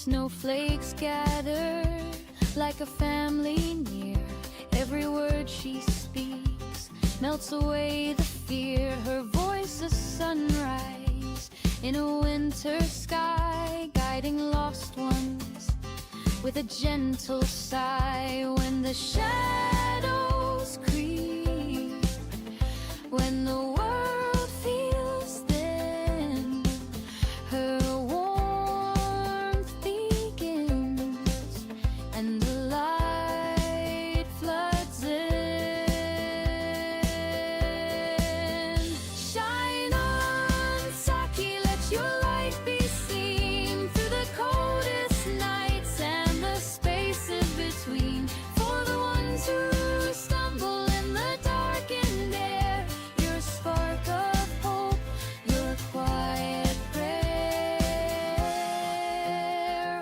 snowflakes gather like a family near. Every word she speaks melts away the fear. Her voice a sunrise in a winter sky, guiding lost ones with a gentle sigh. When the shadows creep, when the world feels thin, her warmth begins and the light floods in. Shine on, Saki, let your light be seen through the coldest nights and the spaces between. For the ones who stumble in the darkened air, your spark of hope, your quiet prayer.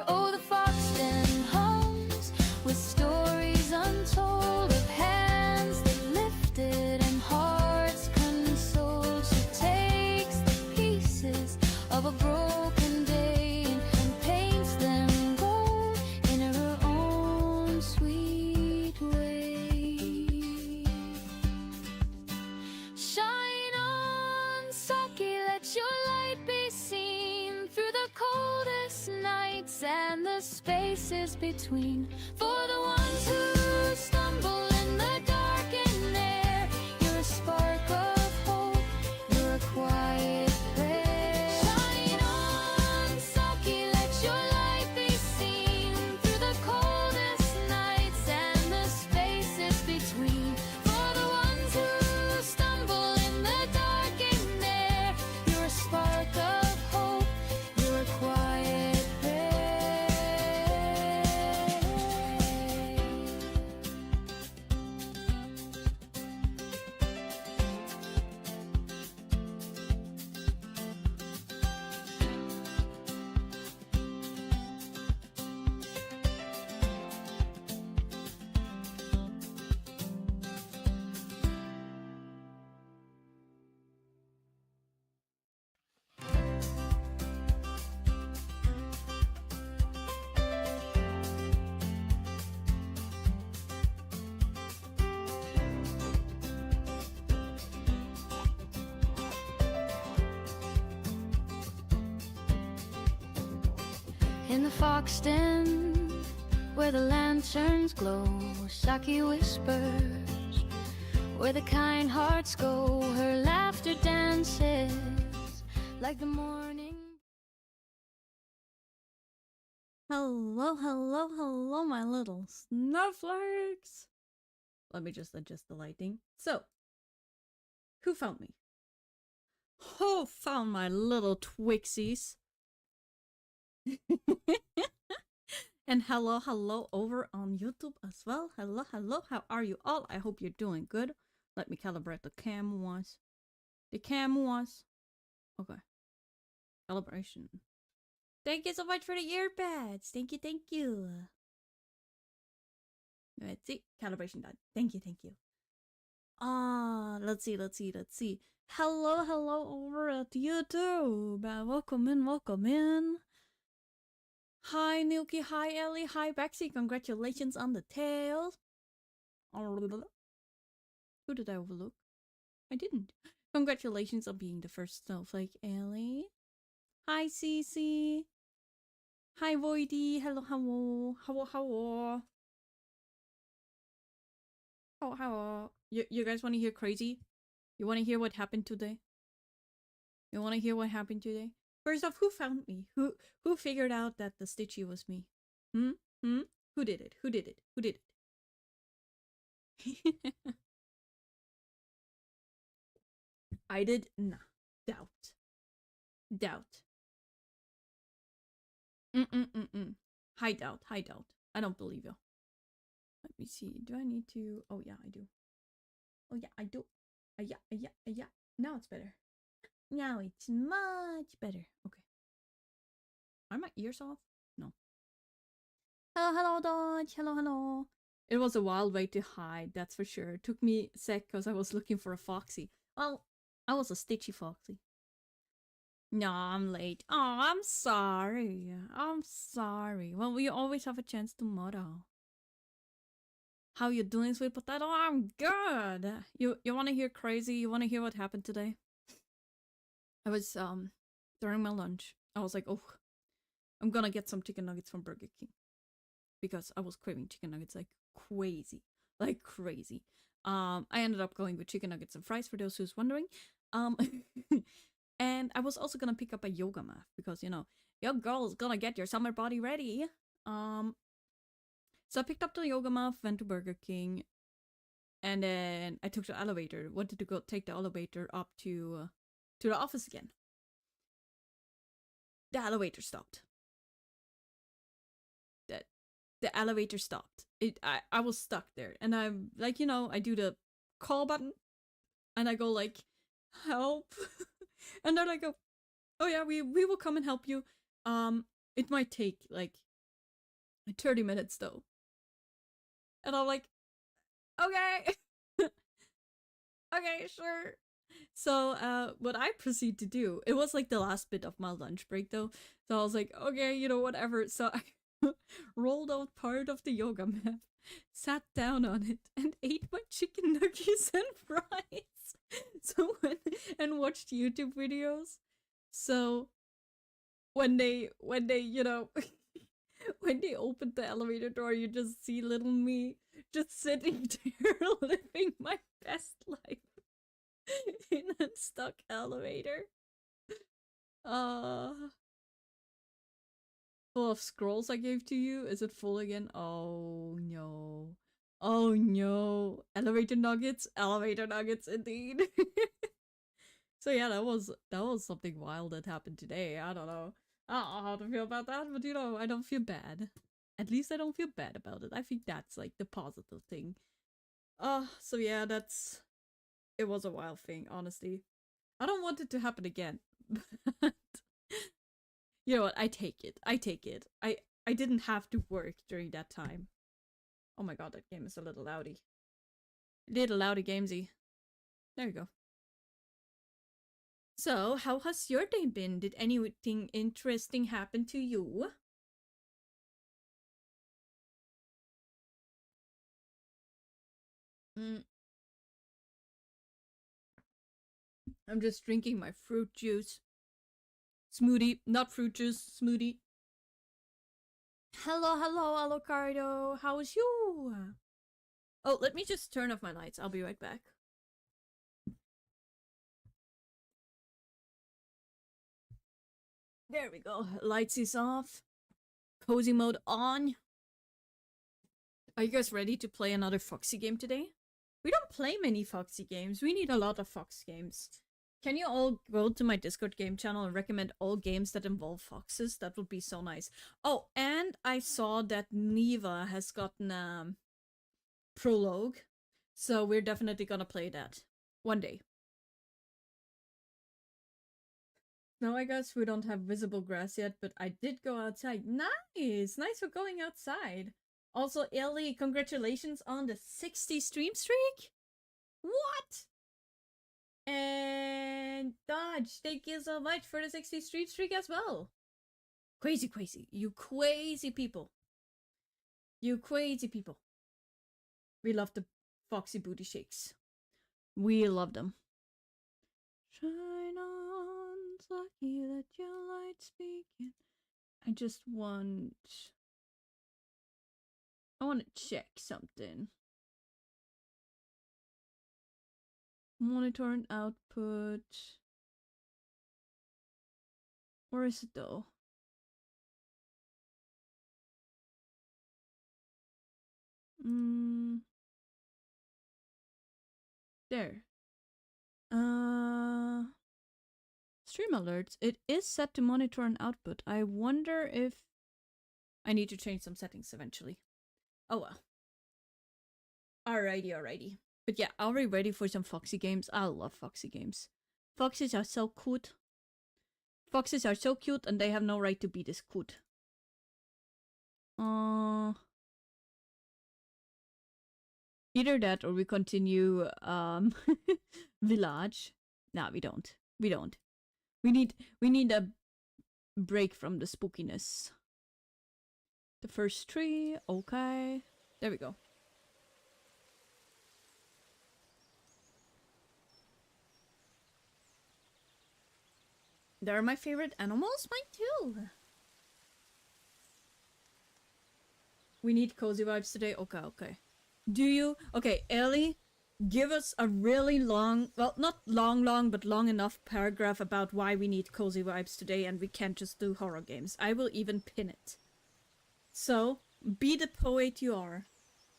Oh, the Foxton hums with stories untold of hands that lifted and hearts consoled. She takes the pieces of a broken day and paints them gold in her own sweet way. Shine on, Saki, let your light be seen through the coldest nights and the spaces between. For the ones who stumble in the darkened air, you're a spark of hope, you're a quiet prayer. Shine on, Saki, let your light be seen through the coldest nights and the spaces between. For the ones who stumble in the darkened air, you're a spark of hope, you're a quiet prayer. In the Foxton, where the lanterns glow, Saki whispers, where the kind hearts go. Her laughter dances like the morning. Hello, hello, hello, my little snowflakes. Let me just adjust the lighting. So, who found me? Who found my little Twixies? And hello, hello over on YouTube as well. Hello, hello, how are you all? I hope you're doing good. Let me calibrate the cam once. The cam once. Okay. Calibration. Thank you so much for the earpads. Thank you, thank you. Let's see. Calibration done. Thank you, thank you. Let's see. Hello, hello over at YouTube. Welcome in, welcome in. Hi, Nuki. Hi, Ellie. Hi, Bexy. Congratulations on the tails. Who did I overlook? I didn't. Congratulations on being the first snowflake, Ellie. Hi, Cece. Hi, Voidy. Hello, hello. How? How? You guys want to hear crazy? You want to hear what happened today? You want to hear what happened today? First off, who found me? Who figured out that the Stitchy was me? Hmm? Who did it? Who did it? Who did it? I did? Nah. Doubt. High doubt. I don't believe you. Let me see. Do I need to? Oh yeah, I do. Oh yeah, I do. Yeah. Now it's better. Now it's much better. Okay. Are my ears off? No. Hello, Dodge. Hello. It was a wild way to hide, that's for sure. It took me a sec because I was looking for a Foxy. Well, I was a Stitchy Foxy. No, I'm late. Oh, I'm sorry. I'm sorry. Well, we always have a chance tomorrow. How you doing, sweet potato? I'm good. You want to hear crazy? You want to hear what happened today? I was during my lunch. I was like, oh, I'm gonna get some chicken nuggets from Burger King because I was craving chicken nuggets like crazy, like crazy. I ended up going with chicken nuggets and fries for those who's wondering. Um, and I was also gonna pick up a yoga mat because your girl is gonna get your summer body ready. So I picked up the yoga mat, went to Burger King, and then I took the elevator. Wanted to go take the elevator up to the office again. The elevator stopped. The elevator stopped. I was stuck there, and I'm like, I do the call button, and I go like, help, and they're like, oh yeah, we will come and help you. It might take like 30 minutes though, and I'm like, okay, okay, sure. So what I proceed to do, it was like the last bit of my lunch break though, so I was like, okay, whatever. So I rolled out part of the yoga mat, sat down on it, and ate my chicken nuggets and fries. And watched YouTube videos. So when they when they opened the elevator door, you just see little me just sitting there living my best life in a stuck elevator. Full of scrolls I gave to you. Is it full again? Oh no. Oh no. Elevator nuggets indeed. So yeah, that was something wild that happened today. I don't know how to feel about that, but I don't feel bad. At least I don't feel bad about it. I think that's like the positive thing. So yeah, it was a wild thing, honestly. I don't want it to happen again. But you know what? I take it. I didn't have to work during that time. Oh my god, that game is a little loudy. Little loudy gamesy. There you go. So, how has your day been? Did anything interesting happen to you? I'm just drinking my fruit juice. Smoothie, not fruit juice, smoothie. Hello, Alucardo. How's you? Oh, let me just turn off my lights. I'll be right back. There we go. Lights is off. Cozy mode on. Are you guys ready to play another Foxy game today? We don't play many Foxy games. We need a lot of Fox games. Can you all go to my Discord game channel and recommend all games that involve foxes? That would be so nice. Oh, and I saw that Neva has gotten a prologue. So we're definitely gonna play that one day. No, I guess we don't have visible grass yet, but I did go outside. Nice! Nice for going outside. Also, Ellie, congratulations on the 60 stream streak? What? And Dodge, thank you so much for the 60 stream streak as well. Crazy. You crazy people. You crazy people. We love the Foxy booty shakes. We love them. Shine on, lucky that your light's beacon. I want to check something. Monitor and output. Where is it though? There. Stream alerts. It is set to monitor and output. I wonder if I need to change some settings eventually. Oh well. Alrighty. But yeah, are we ready for some Foxy games? I love Foxy games. Foxes are so cute. Foxes are so cute and they have no right to be this cute. Either that or we continue Village. Nah, we don't. We need a break from the spookiness. The first tree, okay. There we go. They're my favorite animals, mine too. We need cozy vibes today. Okay, okay. Do you? Okay, Ellie, give us a really long, well, not long, but long enough paragraph about why we need cozy vibes today and we can't just do horror games. I will even pin it. So, be the poet you are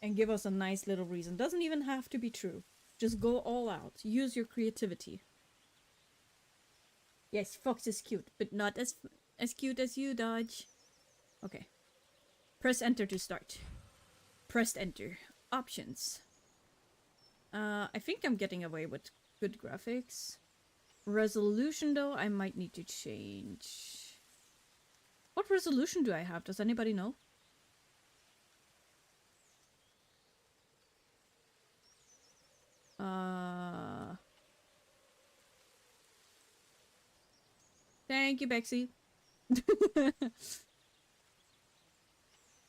and give us a nice little reason. Doesn't even have to be true. Just go all out. Use your creativity. Yes, Fox is cute, but not as cute as you, Dodge. Okay. Press enter to start. Pressed enter. Options. I think I'm getting away with good graphics. Resolution, though, I might need to change. What resolution do I have? Does anybody know? Thank you, Bexy.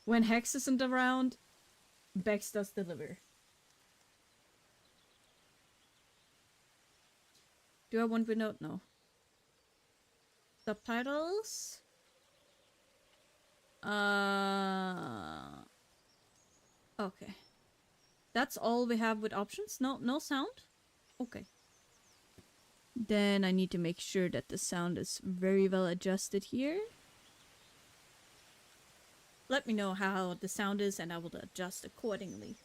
When Hex isn't around, Bex does deliver. Do I want Windows? No. Subtitles? Okay. That's all we have with options? No sound? Okay. Then I need to make sure that the sound is very well adjusted here. Let me know how the sound is and I will adjust accordingly.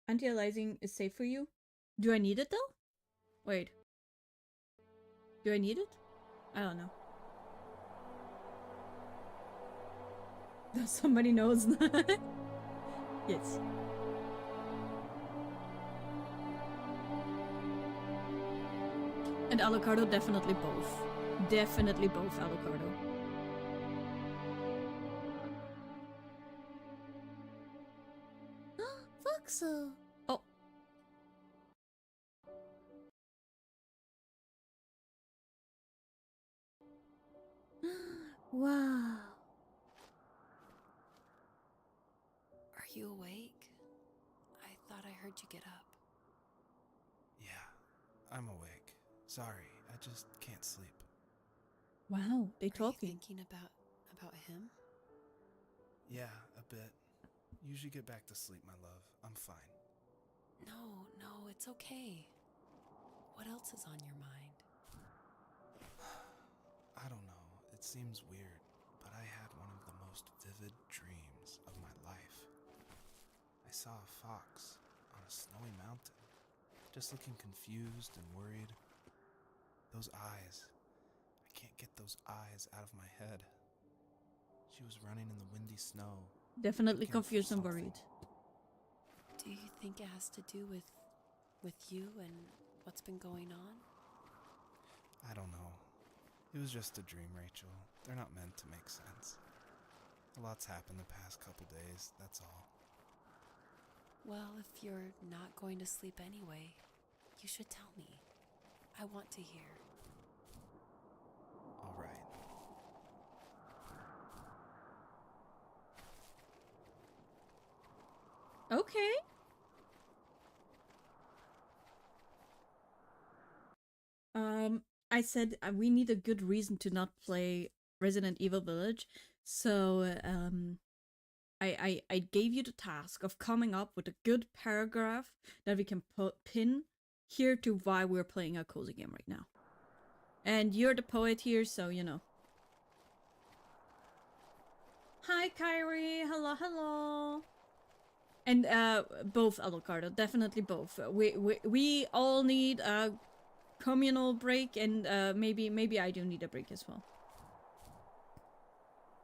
Anti-aliasing is safe for you? Do I need it though? Wait. Do I need it? I don't know. Somebody knows. Yes. And Alucardo, definitely both. Definitely both, Alucardo. Foxo! Oh. Wow. Are you awake? I thought I heard you get up. Yeah, I'm awake. Sorry, I just can't sleep. Wow, they Are talking. you thinking about him? Yeah, a bit. Usually get back to sleep, my love. I'm fine. No, it's okay. What else is on your mind? I don't know. It seems weird, but I had one of the most vivid dreams of my life. I saw a fox on a snowy mountain, just looking confused and worried. Those eyes. I can't get those eyes out of my head. She was running in the windy snow. Definitely looking for confused and something. worried. Do you think it has to do with you and what's been going on? I don't know. It was just a dream, Rachel. They're not meant to make sense. A lot's happened the past couple days, that's all. Well, if you're not going to sleep anyway, you should tell me. I want to hear. All right. Okay. I said we need a good reason to not play Resident Evil Village, so I gave you the task of coming up with a good paragraph that we can pin here to why we're playing a cozy game right now. And you're the poet here, so you know. Hi, Kyrie. Hello, hello. And both, Alucardo, definitely both. We all need a communal break, and maybe I do need a break as well.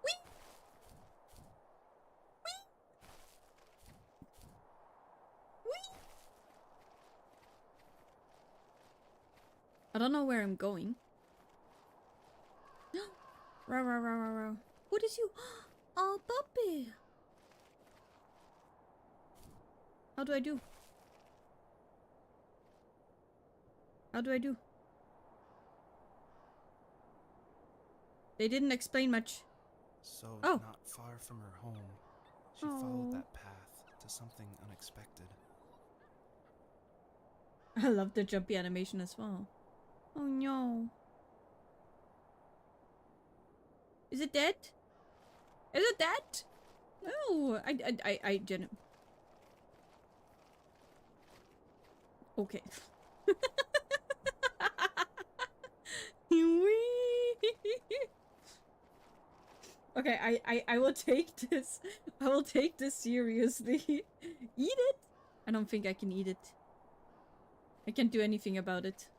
Whee! Whee! Whee! I don't know where I'm going. Row, row, row, row, row. What is you? Oh, puppy. How do I do? How do I do? They didn't explain much. So, Oh. not far from her home, she followed Oh. that path to something unexpected. I love the jumpy animation as well. Oh no. Is it dead? Is it dead? No, I didn't. Okay. Okay, I will take this. I will take this seriously. Eat it? I don't think I can eat it. I can't do anything about it.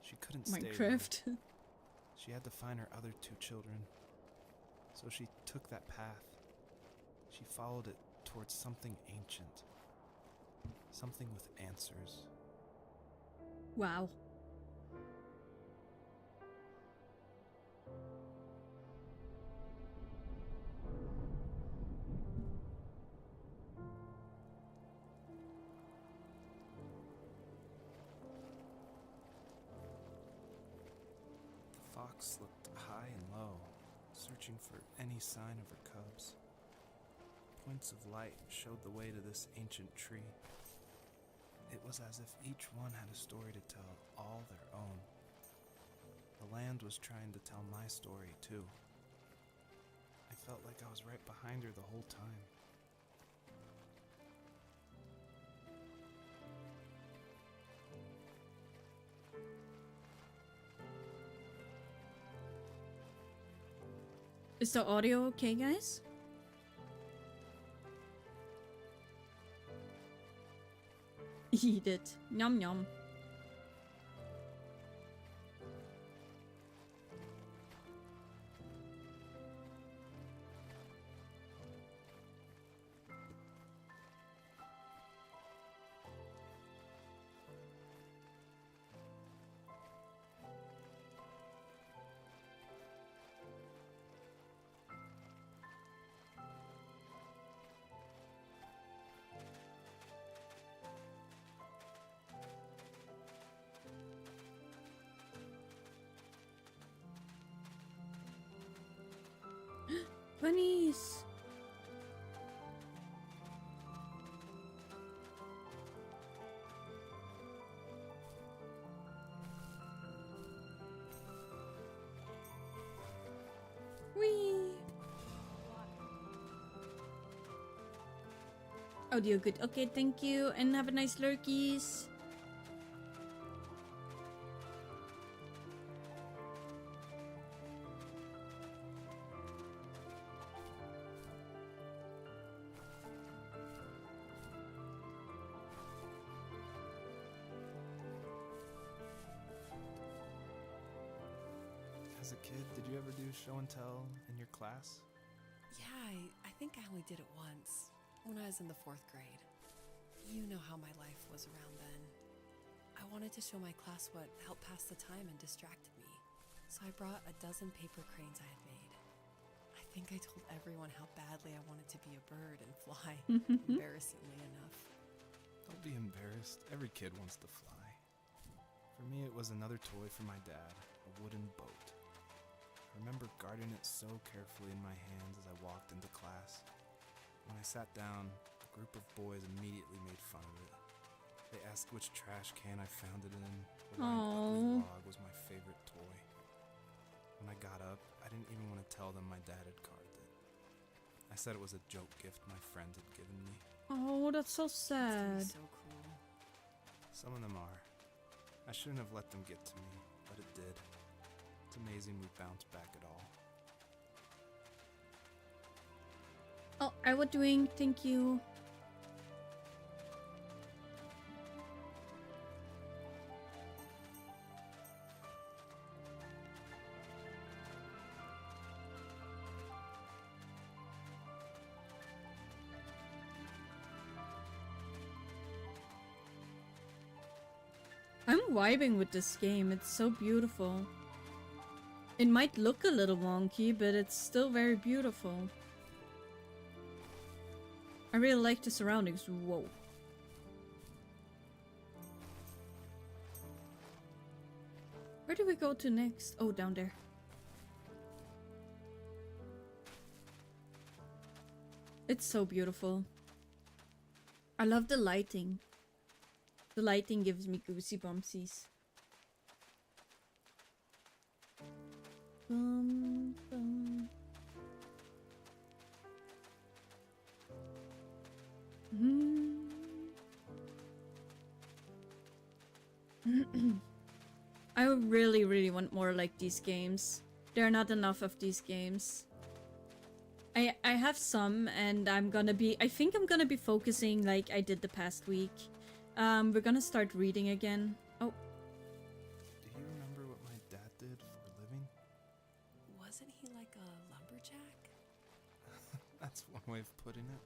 She couldn't stay there. Minecraft. She had to find her other 2 children. So she took that path. She followed it towards something ancient. Something with answers. Wow. The fox looked high and low, searching for any sign of her cubs. Points of light showed the way to this ancient tree. It was as if each one had a story to tell, all their own. The land was trying to tell my story, too. I felt like I was right behind her the whole time. Is the audio okay, guys? Eat it. Yum yum. Bunnies! Whee! Audio good. Okay, thank you, and have a nice lurkies. As a kid, did you ever do show and tell in your class? Yeah, I think I only did it once, when I was in the 4th grade. You know how my life was around then. I wanted to show my class what helped pass the time and distracted me, so I brought a dozen paper cranes I had made. I think I told everyone how badly I wanted to be a bird and fly, embarrassingly enough. Don't be embarrassed. Every kid wants to fly. For me, it was another toy from my dad, a wooden boat. I remember guarding it so carefully in my hands as I walked into class. When I sat down, a group of boys immediately made fun of it. They asked which trash can I found it in, or why an ugly log was my favorite toy. When I got up, I didn't even want to tell them my dad had carved it. I said it was a joke gift my friend had given me. Oh, that's so It's sad. so cool. Some of them are. I shouldn't have let them get to me, but it did. It's amazing we bounced back at all. Oh, I was doing. Thank you. I'm vibing with this game. It's so beautiful. It might look a little wonky, but it's still very beautiful. I really like the surroundings. Whoa. Where do we go to next? Oh, down there. It's so beautiful. I love the lighting. The lighting gives me goosey bumpsies. Bum, bum. I really, really want more like these games. There are not enough of these games. I have some, and I think I'm gonna be focusing like I did the past week. We're gonna start reading again. Oh, Do you remember what my dad did for a living? Wasn't he like a lumberjack? That's one way of putting it.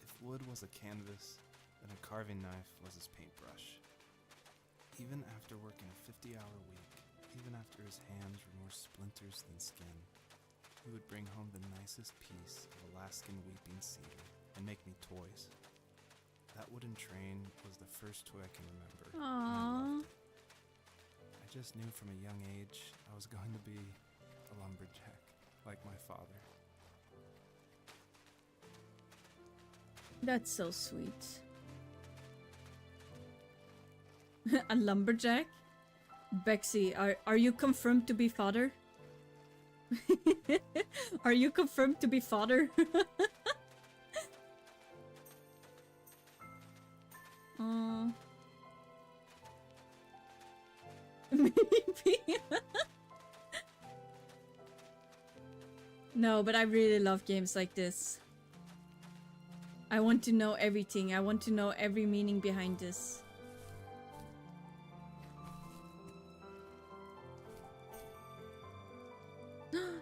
If wood was a canvas, then a carving knife was his paintbrush. Even after working a 50-hour week, even after his hands were more splinters than skin, he would bring home the nicest piece of Alaskan weeping cedar and make me toys. That wooden train was the first toy I can remember. And I aww. loved it. I just knew from a young age I was going to be a lumberjack, like my father. That's so sweet. A lumberjack? Bexy, are you confirmed to be father? Are you confirmed to be father? Maybe. No, but I really love games like this. I want to know everything. I want to know every meaning behind this.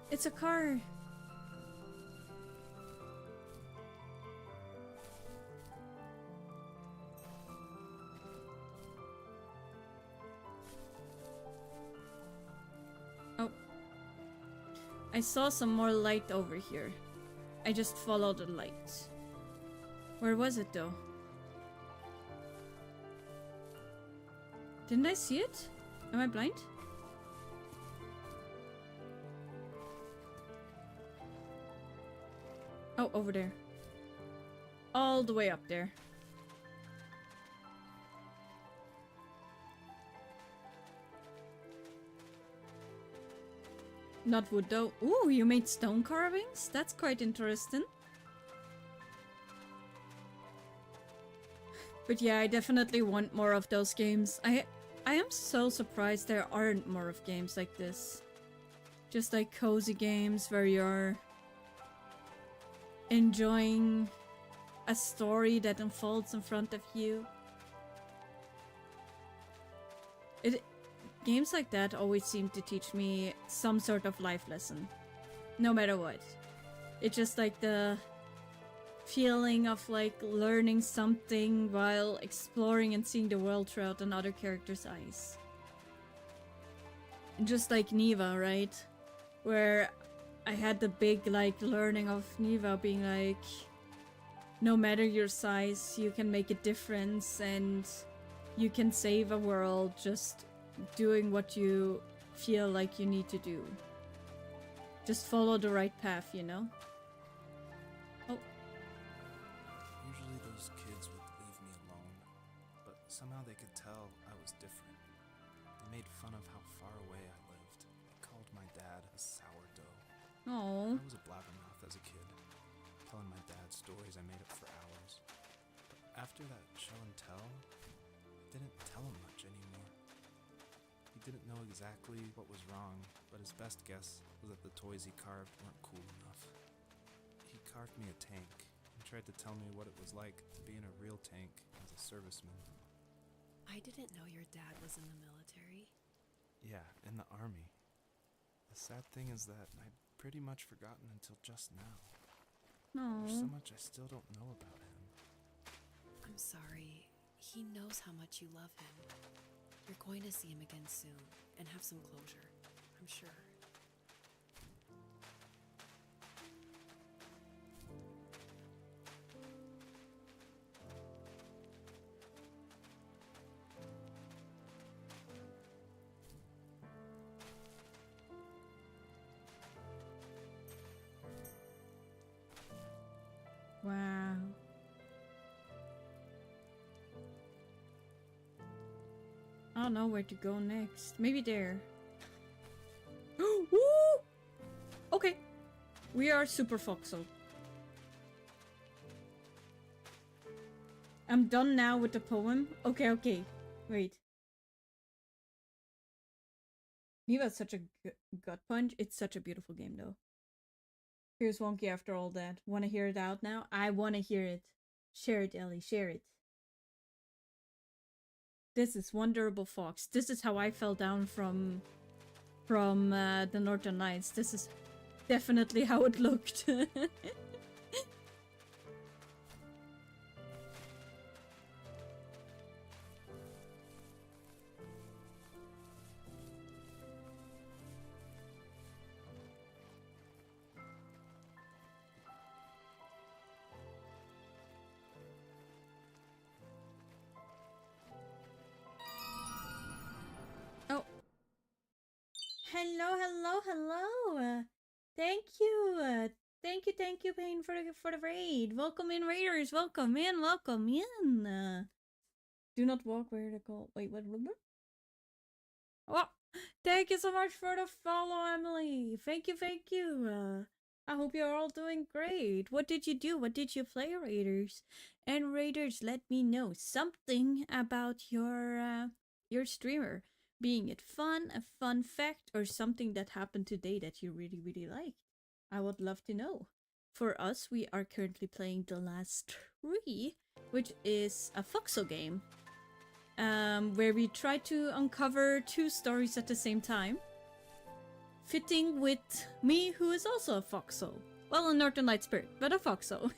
It's a car. Oh. I saw some more light over here. I just followed the light. Where was it though? Didn't I see it? Am I blind? Oh, over there. All the way up there. Not wood though. Ooh, you made stone carvings? That's quite interesting. But yeah, I definitely want more of those games. I am so surprised there aren't more of games like this. Just like cozy games where you're enjoying a story that unfolds in front of you. Games like that always seem to teach me some sort of life lesson, no matter what. It's just like the feeling of like learning something while exploring and seeing the world throughout another character's eyes. Just like Niva, right? Where I had the big like learning of Niva being like, no matter your size, you can make a difference and you can save a world just doing what you feel like you need to do. Just follow the right path, you know? Oh. Usually those kids would leave me alone, but somehow they could tell I was different. They made fun of how far away I lived. They called my dad a sourdough. Oh. I was a blabbermouth as a kid, telling my dad stories I made up for hours. But after that show and tell, I didn't tell him much anymore. He didn't know exactly what was wrong, but his best guess was that the toys he carved weren't cool enough. He carved me a tank and tried to tell me what it was like to be in a real tank as a serviceman. I didn't know your dad was in the military. Yeah, in the army. The sad thing is that I'd pretty much forgotten until just now. There's so No. much I still don't know about him. I'm sorry. He knows how much you love him. You're going to see him again soon and have some closure, I'm sure. don't know where to go next. Maybe there. Woo! Okay. We are super Foxel. I'm done now with the poem. Okay, okay. Wait. Niva's such a gut punch. It's such a beautiful game, though. Here's Wonky after all that. Wanna hear it out now? I wanna hear it. Share it, Ellie. Share it. This is Wonderable Fox. This is how I fell down from the Northern Lights. This is definitely how it looked. Oh. Hello, hello, hello. Thank you. Thank you, Payne, for the raid. Welcome in, raiders. Welcome in, welcome in. Do not walk where the call. Wait, what? Oh, thank you so much for the follow, Emily. Thank you, thank you. I hope you're all doing great. What did you do? What did you play, raiders? And raiders, let me know something about your streamer. Being it fun, a fun fact, or something that happened today that you really, really liked. I would love to know. For us, we are currently playing The Last Tree, which is a Foxel game. Where we try to uncover 2 stories at the same time. Fitting with me, who is also a Foxel. Well, a Northern Light Spirit, but a Foxel.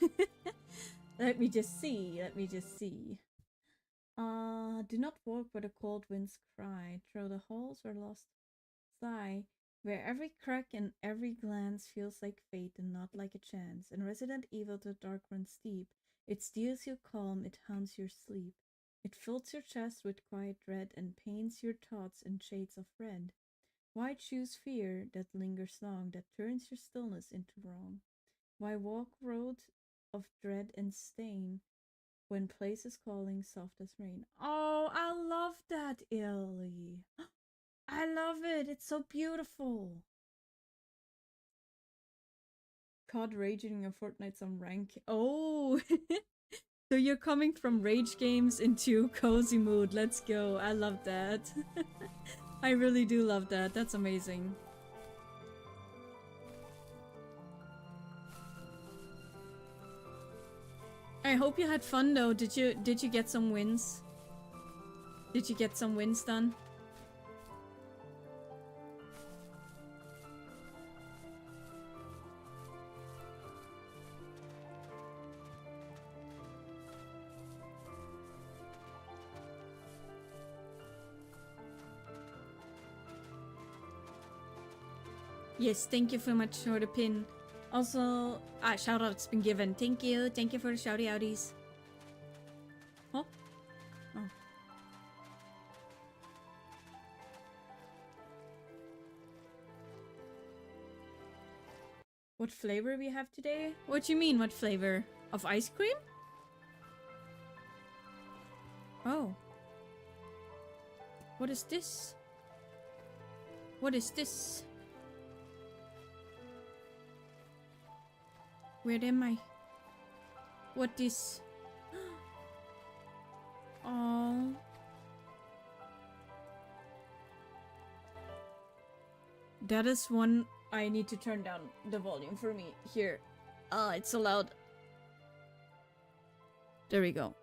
Let me just see. Do not walk where the cold winds cry, through the halls where lost lie, where every crack and every glance feels like fate and not like a chance. In Resident Evil the dark runs deep, it steals you calm, it haunts your sleep. It fills your chest with quiet dread and paints your thoughts in shades of red. Why choose fear that lingers long, that turns your stillness into wrong? Why walk road of dread and stain, when place is calling soft as rain? Oh, I love that, Illy. I love it. It's so beautiful. COD raging a Fortnite some rank. Oh, so you're coming from rage games into cozy mood. Let's go. I love that. I really do love that. That's amazing. I hope you had fun though. Did you get some wins? Did you get some wins done? Yes, thank you so much for the pin. Also, shout out's been given. Thank you for the shouty outies. Oh, oh. What flavor we have today? What do you mean, what flavor? Of ice cream? Oh. What is this? What is this? Where am I? What is? Oh. That is one I need to turn down the volume for me. Here. Oh, it's so loud. There we go.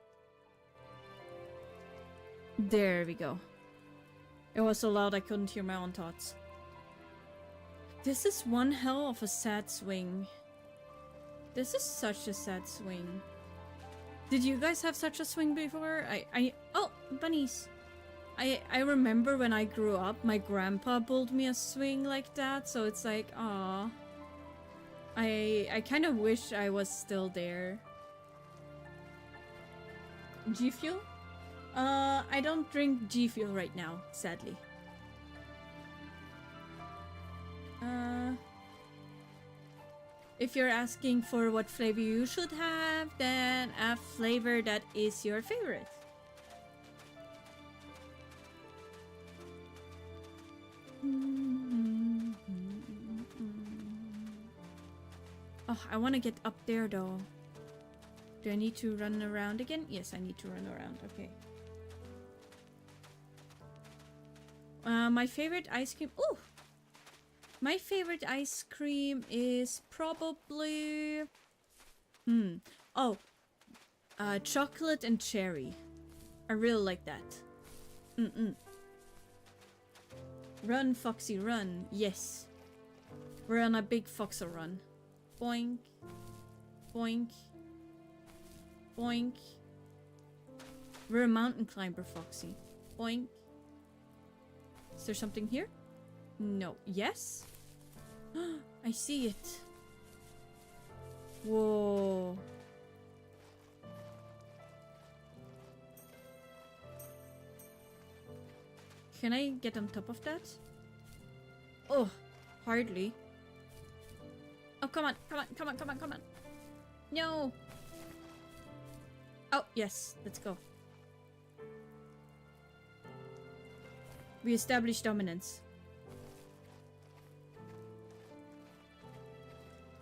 There we go. It was so loud I couldn't hear my own thoughts. This is one hell of a sad swing. This is such a sad swing. Did you guys have such a swing before? Oh, bunnies. I remember when I grew up, my grandpa built me a swing like that, so it's like, aw. I kind of wish I was still there. G Fuel? I don't drink G Fuel right now, sadly. If you're asking for what flavor you should have, then a flavor that is your favorite. Oh, I want to get up there though. Do I need to run around again? Yes, I need to run around. Okay. My favorite ice cream. Oh, my favorite ice cream is probably. Oh, chocolate and cherry. I really like that. Run, Foxy, run. Yes. We're on a big Foxy run. Boink. Boink. Boink. We're a mountain climber, Foxy. Boink. Is there something here? No. Yes? I see it. Whoa. Can I get on top of that? Oh, hardly. Oh, come on, come on, come on, come on, come on. No. Oh, yes, let's go. We established dominance.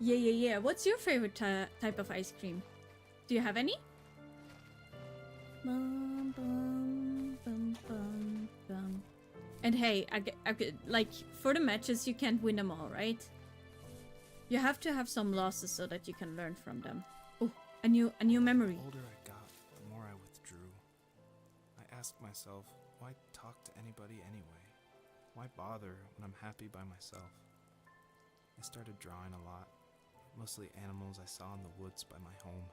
Yeah, yeah, yeah. What's your favorite type of ice cream? Do you have any? Bum, bum, bum, bum, bum. And hey, like, for the matches, you can't win them all, right? You have to have some losses so that you can learn from them. Oh, a new memory. The older I got, the more I withdrew. I asked myself, why talk to anybody anyway? Why bother when I'm happy by myself? I started drawing a lot, mostly animals I saw in the woods by my home.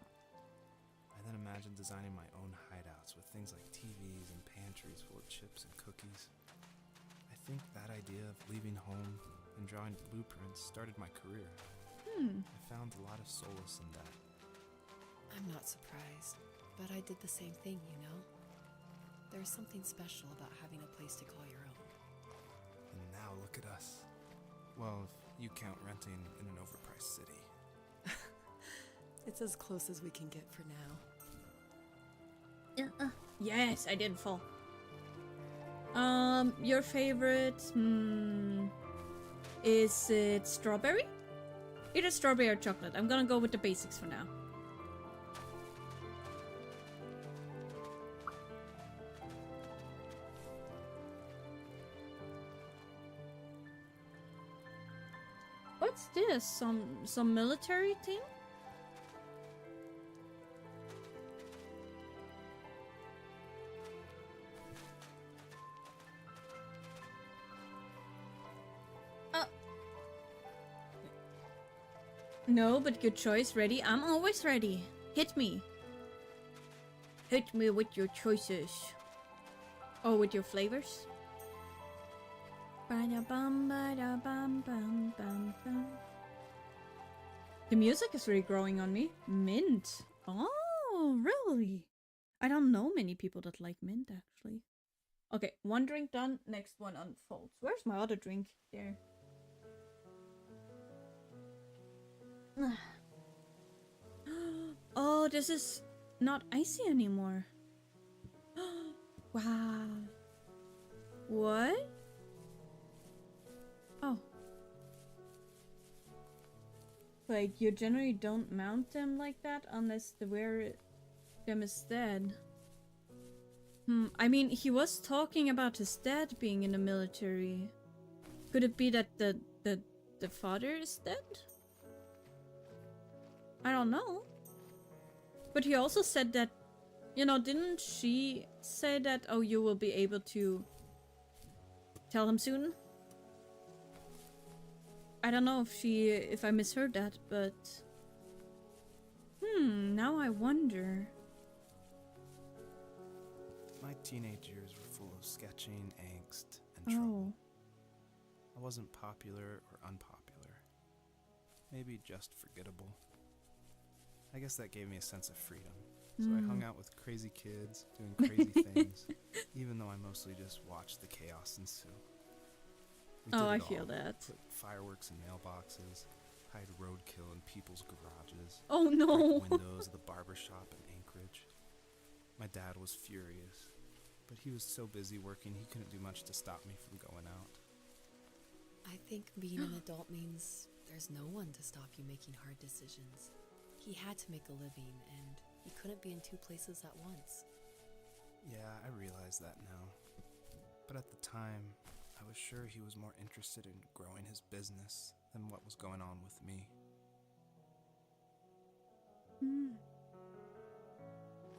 I then imagined designing my own hideouts with things like TVs and pantries full of chips and cookies. I think that idea of leaving home and drawing blueprints started my career. I found a lot of solace in that. I'm not surprised, but I did the same thing, you know? There's something special about having a place to call your own. And now look at us. Well, if you count renting in an overpriced city. It's as close as we can get for now. Yes, I didn't fall. Your favorite? Is it strawberry? Either strawberry or chocolate. I'm gonna go with the basics for now. What's this? Some military thing? No, but good choice. Ready? I'm always ready. Hit me. Hit me with your choices. Oh, with your flavors? Ba-da-bum, ba-da-bum, bum, bum, bum. The music is really growing on me. Mint. Oh, really? I don't know many people that like mint, actually. Okay, one drink done. Next one unfolds. Where's my other drink? There. Oh, this is not icy anymore. Wow. What? Oh. Like, you generally don't mount them like that unless the wearer them is dead. I mean, he was talking about his dad being in the military. Could it be that the father is dead? I don't know. But he also said that, you know, didn't she say that, oh, you will be able to tell him soon? I don't know if I misheard that, but... now I wonder. My teenage years were full of sketching, angst, and trouble. I wasn't popular or unpopular. Maybe just forgettable. I guess that gave me a sense of freedom. So I hung out with crazy kids, doing crazy things, even though I mostly just watched the chaos ensue. We did I it feel all. that. Put fireworks in mailboxes, hide roadkill in people's garages, Oh no! break windows of the barber shop in Anchorage. My dad was furious, but he was so busy working he couldn't do much to stop me from going out. I think being an adult means There's no one to stop you making hard decisions. He had to make a living, and he couldn't be in two places at once. Yeah, I realize that now. But at the time, I was sure he was more interested in growing his business than what was going on with me.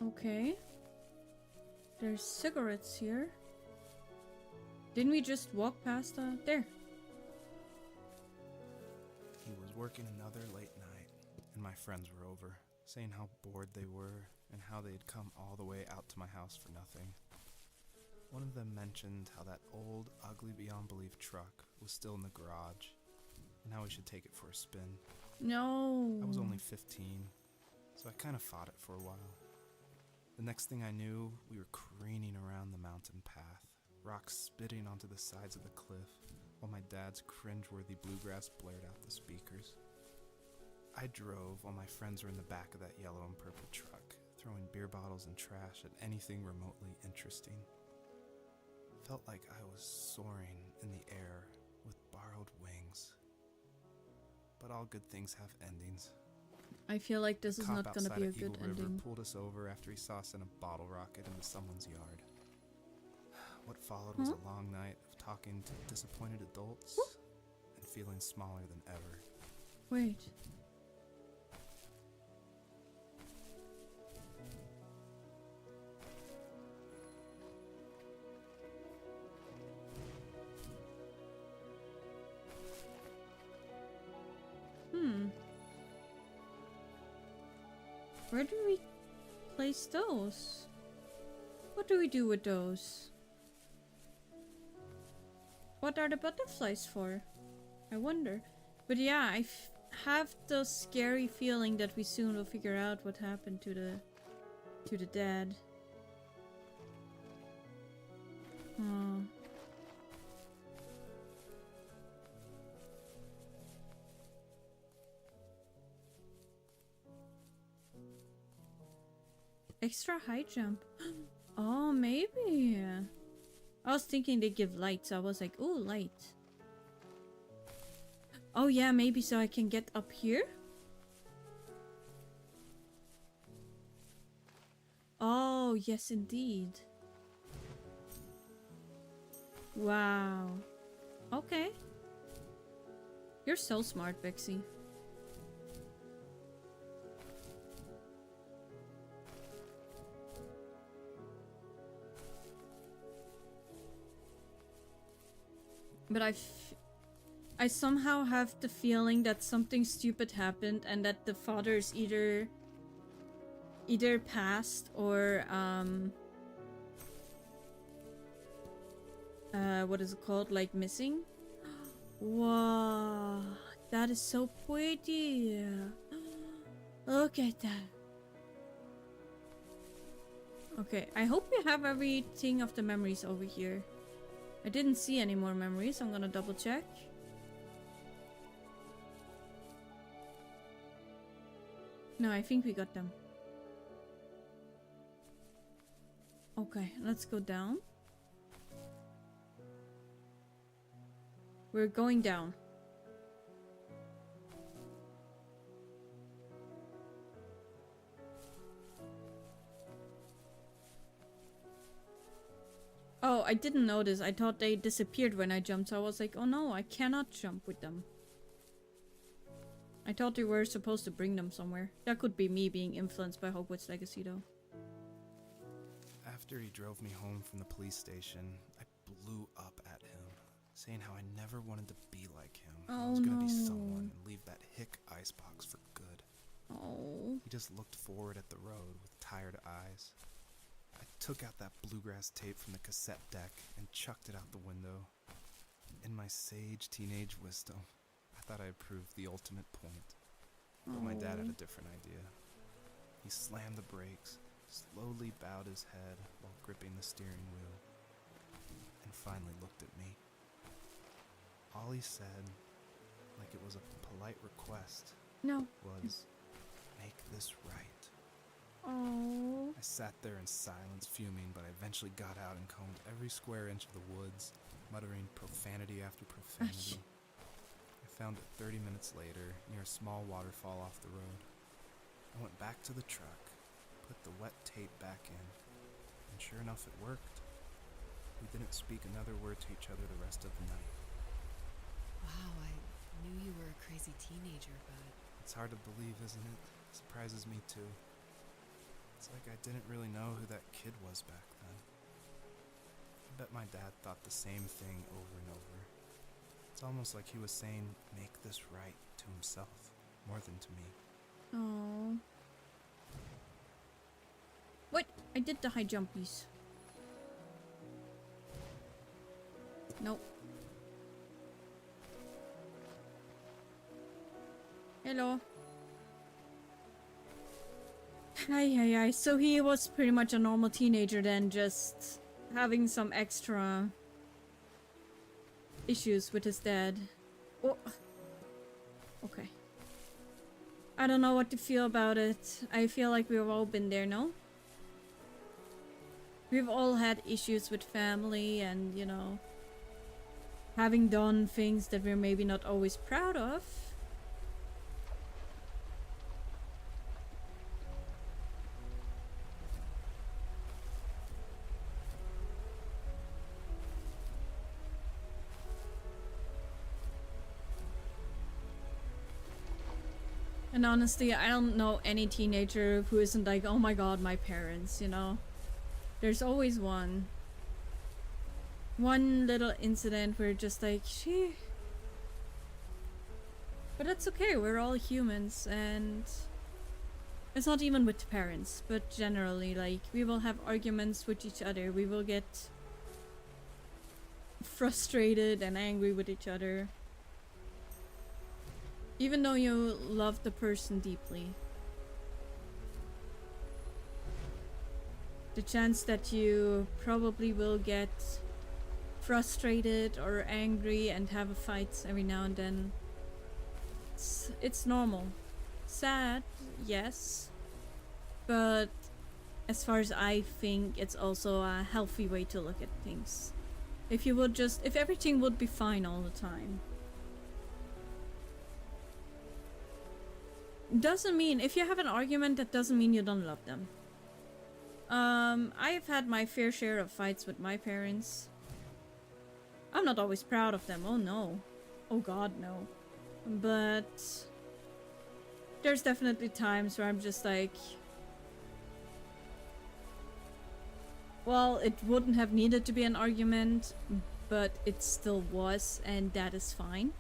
Okay. There's cigarettes here. Didn't we just walk past there? He was working another late night, and my friends were over, saying how bored they were and how they had come all the way out to my house for nothing. One of them mentioned how that old, ugly beyond belief truck was still in the garage, and how we should take it for a spin. No. I was only 15, so I kind of fought it for a while. The next thing I knew, we were careening around the mountain path, rocks spitting onto the sides of the cliff, while my dad's cringeworthy bluegrass blared out the speakers. I drove while my friends were in the back of that yellow and purple truck, throwing beer bottles and trash at anything remotely interesting. Felt like I was soaring in the air with borrowed wings. But all good things have endings. I feel like this is Cop not gonna outside be a of good Eagle River ending. pulled us over after he saw us in a bottle rocket into someone's yard. What followed was a long night of talking to disappointed adults and feeling smaller than ever. Wait. Where do we place those? What do we do with those? What are the butterflies for? I wonder. But yeah, I have the scary feeling that we soon will figure out what happened to the dad. Oh. Extra high jump. Oh, maybe. I was thinking they give lights. I was like, ooh, light. Oh yeah, maybe so I can get up here? Oh, yes indeed. Wow. Okay. You're so smart, Bexy. But I somehow have the feeling that something stupid happened and that the father is either passed or what is it called, like missing. Wow, that is so pretty. Look at that. Okay, I hope we have everything of the memories over here. I didn't see any more memories. I'm gonna double check. No, I think we got them. Okay, let's go down. We're going down. Oh, I didn't notice. I thought they disappeared when I jumped, so I was like, oh no, I cannot jump with them. I thought they were supposed to bring them somewhere. That could be me being influenced by Hogwarts Legacy, though. After he drove me home from the police station, I blew up at him, saying how I never wanted to be like him. Oh, I was gonna be no. someone and leave that hick icebox for good. Oh. He just looked forward at the road with tired eyes. I took out that bluegrass tape from the cassette deck and chucked it out the window. In my sage teenage wisdom, I thought I had proved the ultimate point. But my dad had a different idea. He slammed the brakes, slowly bowed his head while gripping the steering wheel, and finally looked at me. All he said, like it was a polite request, No. was, "Make this right." Oh. I sat there in silence, fuming, but I eventually got out and combed every square inch of the woods, muttering profanity after profanity. I found it 30 minutes later near a small waterfall off the road. I went back to the truck, put the wet tape back in, and sure enough it worked. We didn't speak another word to each other the rest of the night. Wow, I knew you were a crazy teenager, but It's hard to believe, isn't it? Surprises me too. It's like I didn't really know who that kid was back then. I bet my dad thought the same thing over and over. It's almost like he was saying, make this right to himself, more than to me. Oh. What? I did the high jumpies. Nope. Hello. Hi. So he was pretty much a normal teenager then, just having some extra issues with his dad. Oh. Okay. I don't know what to feel about it. I feel like we've all been there, no? We've all had issues with family and, you know, having done things that we're maybe not always proud of. And honestly, I don't know any teenager who isn't like, oh my god, my parents, you know? There's always one little incident where just like, she... But that's okay, we're all humans, and... It's not even with parents, but generally, like, we will have arguments with each other. We will get frustrated and angry with each other. Even though you love the person deeply. The chance that you probably will get frustrated or angry and have a fight every now and then. It's normal. Sad, yes. But as far as I think, it's also a healthy way to look at things. If everything would be fine all the time. Doesn't mean, if you have an argument, that doesn't mean you don't love them. I've had my fair share of fights with my parents. I'm not always proud of them, oh no. Oh god, no. But there's definitely times where I'm just like, well, it wouldn't have needed to be an argument, but it still was, and that is fine.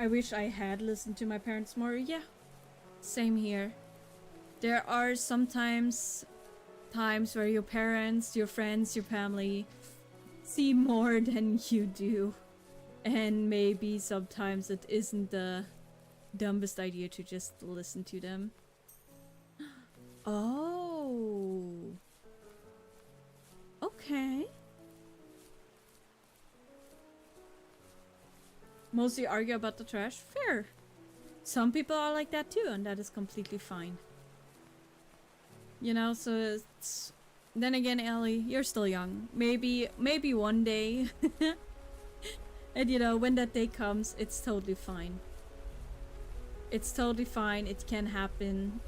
I wish I had listened to my parents more. Yeah, same here. There are sometimes times where your parents, your friends, your family see more than you do. And maybe sometimes it isn't the dumbest idea to just listen to them. Oh. Okay. Mostly argue about the trash? Fair. Some people are like that too, and that is completely fine. You know, so it's... Then again, Ellie, you're still young. Maybe one day. And you know, when that day comes, it's totally fine. It's totally fine, it can happen.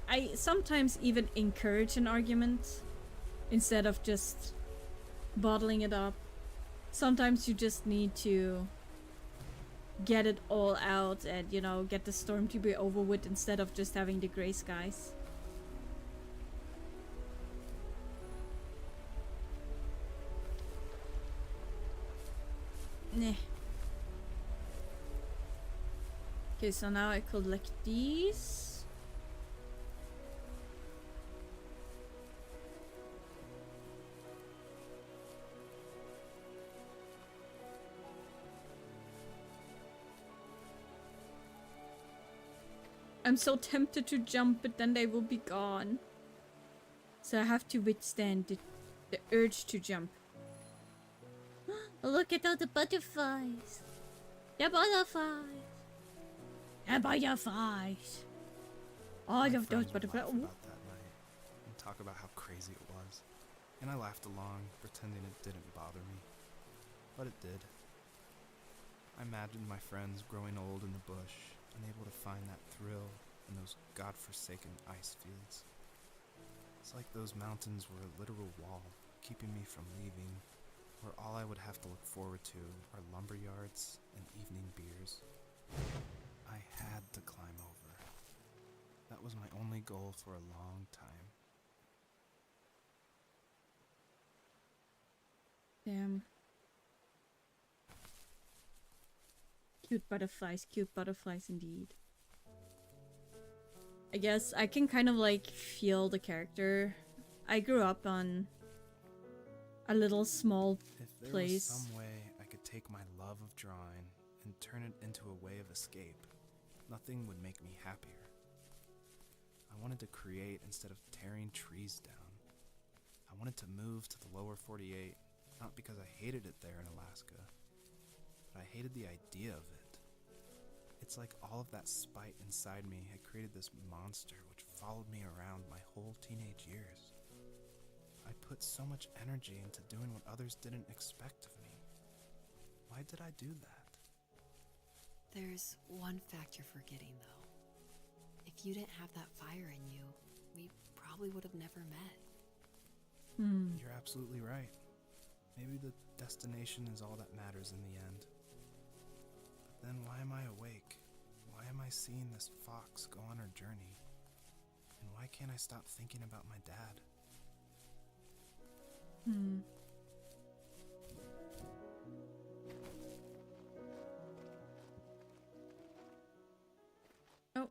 I sometimes even encourage an argument instead of just bottling it up. Sometimes you just need to get it all out and, you know, get the storm to be over with instead of just having the gray skies. Nah. Okay, so now I collect these. I'm so tempted to jump, but then they will be gone. So I have to withstand the urge to jump. Look at all the butterflies. The butterflies. The butterflies. All My of those friends would butterflies. laugh about that night and talk about how crazy it was. and I laughed along, pretending it didn't bother me. But it did. I imagined my friends growing old in the bush, unable to find that thrill in those godforsaken ice fields. It's like those mountains were a literal wall, keeping me from leaving, where all I would have to look forward to are lumber yards and evening beers. I had to climb over. That was my only goal for a long time. Damn. Cute butterflies indeed. I guess I can kind of like feel the character. I grew up on a little small If there place. was some way I could take my love of drawing and turn it into a way of escape, nothing would make me happier. I wanted to create instead of tearing trees down. I wanted to move to the lower 48, not because I hated it there in Alaska, but I hated the idea of it. It's like all of that spite inside me had created this monster which followed me around my whole teenage years. I put so much energy into doing what others didn't expect of me. Why did I do that? There's one fact you're forgetting, though. If you didn't have that fire in you, we probably would have never met. You're absolutely right. Maybe the destination is all that matters in the end. But then why am I awake? Why am I seeing this fox go on her journey? And why can't I stop thinking about my dad? Oh,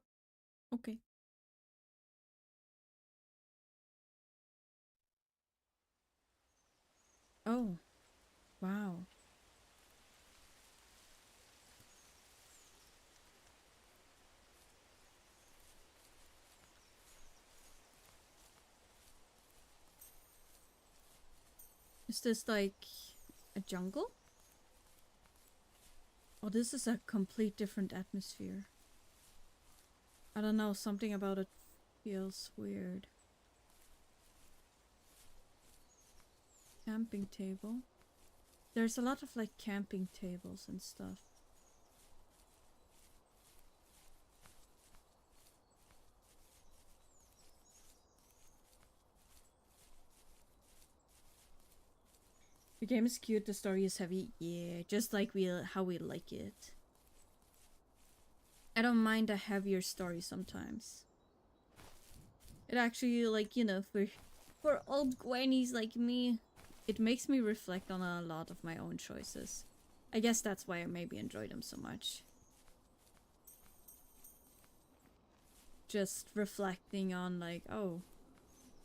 okay. Oh, wow. Is this like a jungle? Oh, this is a complete different atmosphere. I don't know, something about it feels weird. Camping table. There's a lot of like camping tables and stuff. The game is cute, the story is heavy. Yeah, just like how we like it. I don't mind a heavier story sometimes. It actually, like, you know, for old grannies like me, it makes me reflect on a lot of my own choices. I guess that's why I maybe enjoy them so much. Just reflecting on, like, oh,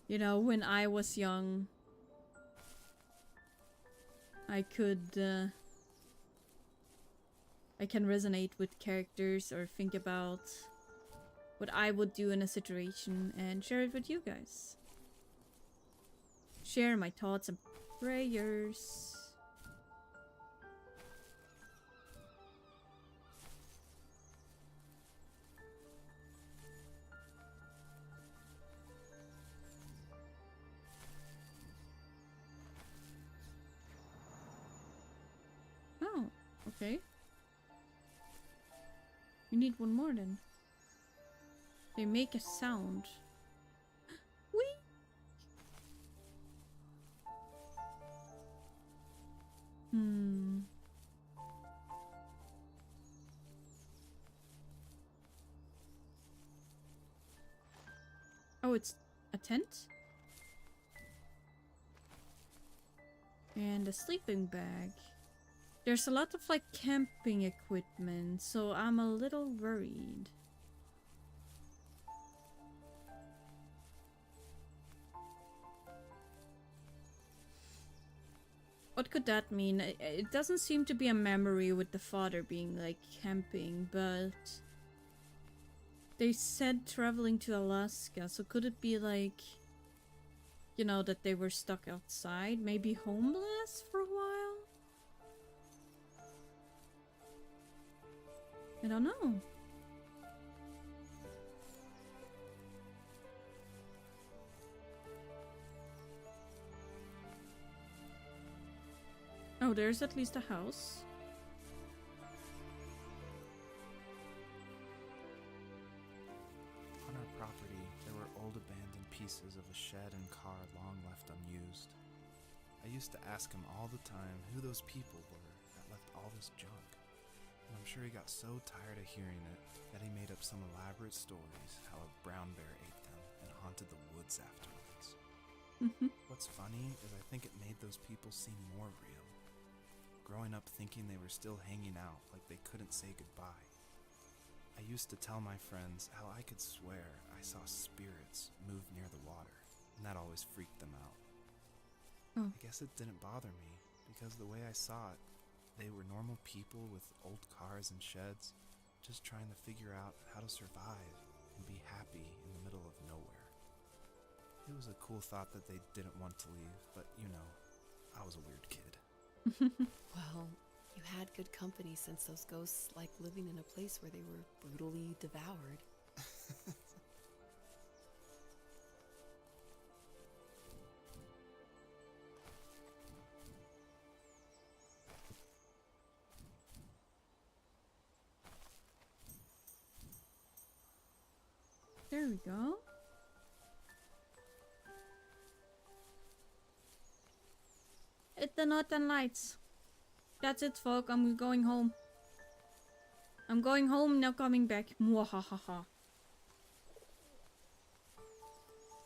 you know, when I was young, I can resonate with characters or think about what I would do in a situation and share it with you guys. Share my thoughts and prayers. Oh, okay. We need one more then. They make a sound. Whee! Oh, it's a tent? And a sleeping bag. There's a lot of like camping equipment, so I'm a little worried. What could that mean? It doesn't seem to be a memory with the father being like camping, but they said traveling to Alaska, so could it be like, you know, that they were stuck outside, maybe homeless for a while? I don't know. Oh, there's at least a house. On our property, there were old abandoned pieces of a shed and car long left unused. I used to ask him all the time who those people were that left all this junk. And I'm sure he got so tired of hearing it that he made up some elaborate stories how a brown bear ate them and haunted the woods afterwards. What's funny is I think it made those people seem more real. Growing up thinking they were still hanging out like they couldn't say goodbye. I used to tell my friends how I could swear I saw spirits move near the water, and that always freaked them out. Oh. I guess it didn't bother me, because the way I saw it, they were normal people with old cars and sheds, just trying to figure out how to survive and be happy in the middle of nowhere. It was a cool thought that they didn't want to leave, but you know, I was a weird kid. Well, you had good company since those ghosts like living in a place where they were brutally devoured. There we go. It's the Northern Lights. That's it, folk. I'm going home. I'm going home, now coming back. Mwahahaha.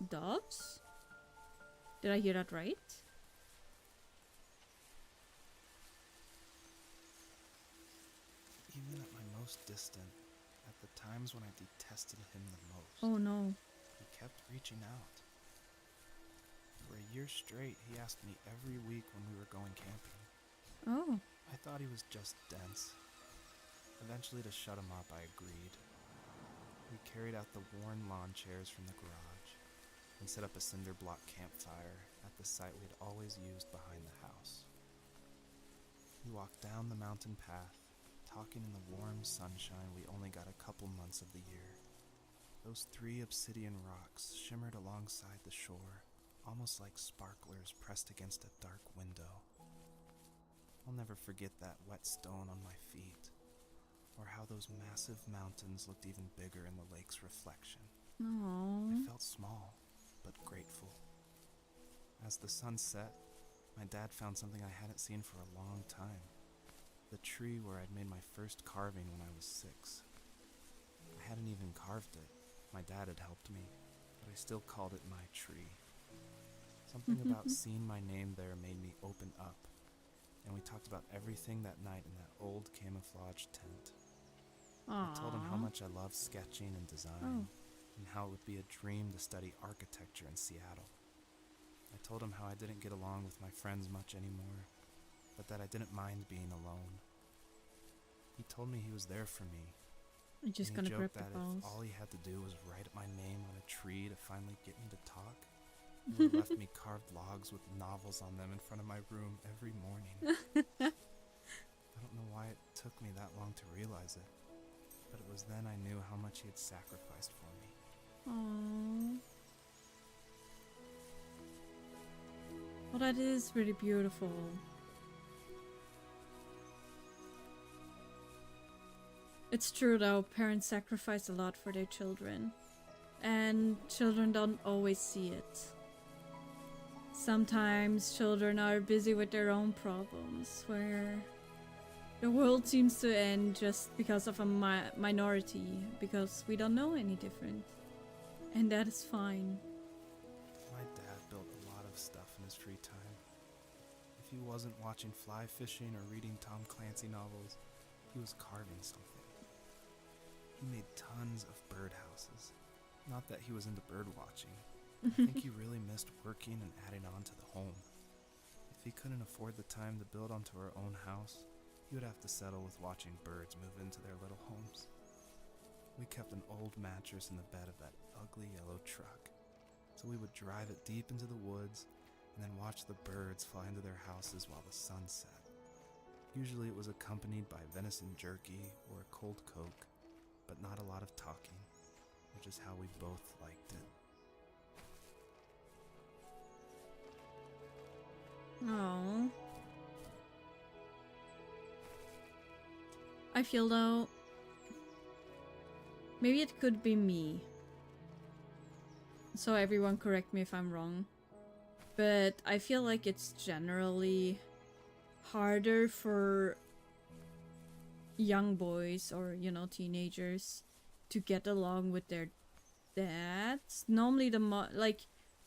Doves? Did I hear that right? Even at my most distant, at the times when I detested him the most, Oh no. he kept reaching out. For a year straight, he asked me every week when we were going camping. Oh. I thought he was just dense. Eventually, to shut him up, I agreed. We carried out the worn lawn chairs from the garage and set up a cinder block campfire at the site we had always used behind the house. We walked down the mountain path, talking in the warm sunshine we only got a couple months of the year. Those 3 obsidian rocks shimmered alongside the shore, almost like sparklers pressed against a dark window. I'll never forget that wet stone on my feet, or how those massive mountains looked even bigger in the lake's reflection. Oh. I felt small, but grateful. As the sun set, my dad found something I hadn't seen for a long time. The tree where I'd made my first carving when I was 6. I hadn't even carved it. My dad had helped me, but I still called it my tree. Something about seeing my name there made me open up, and we talked about everything that night in that old camouflage tent. I told him how much I loved sketching and design, and how it would be a dream to study architecture in Seattle. I told him how I didn't get along with my friends much anymore, but that I didn't mind being alone. He told me he was there for me. I'm just and he gonna grab joked the that balls. if all he had to do was write my name on a tree to finally get me to talk, he would have left me carved logs with novels on them in front of my room every morning. I don't know why it took me that long to realize it, but it was then I knew how much he had sacrificed for me. Aww. Well, that is really beautiful. It's true though, parents sacrifice a lot for their children. And children don't always see it. Sometimes children are busy with their own problems, where the world seems to end just because of a minority, because we don't know any different. And that is fine. My dad built a lot of stuff in his free time. If he wasn't watching fly fishing or reading Tom Clancy novels, he was carving something. He made tons of birdhouses. Not that he was into bird watching. I think he really missed working and adding on to the home. If he couldn't afford the time to build onto our own house, he would have to settle with watching birds move into their little homes. We kept an old mattress in the bed of that ugly yellow truck, so we would drive it deep into the woods and then watch the birds fly into their houses while the sun set. Usually it was accompanied by venison jerky or a cold Coke, but not a lot of talking, which is how we both liked it. Oh. I feel though, maybe it could be me. So everyone correct me if I'm wrong. But I feel like it's generally harder for young boys or, you know, teenagers to get along with their dads. Normally like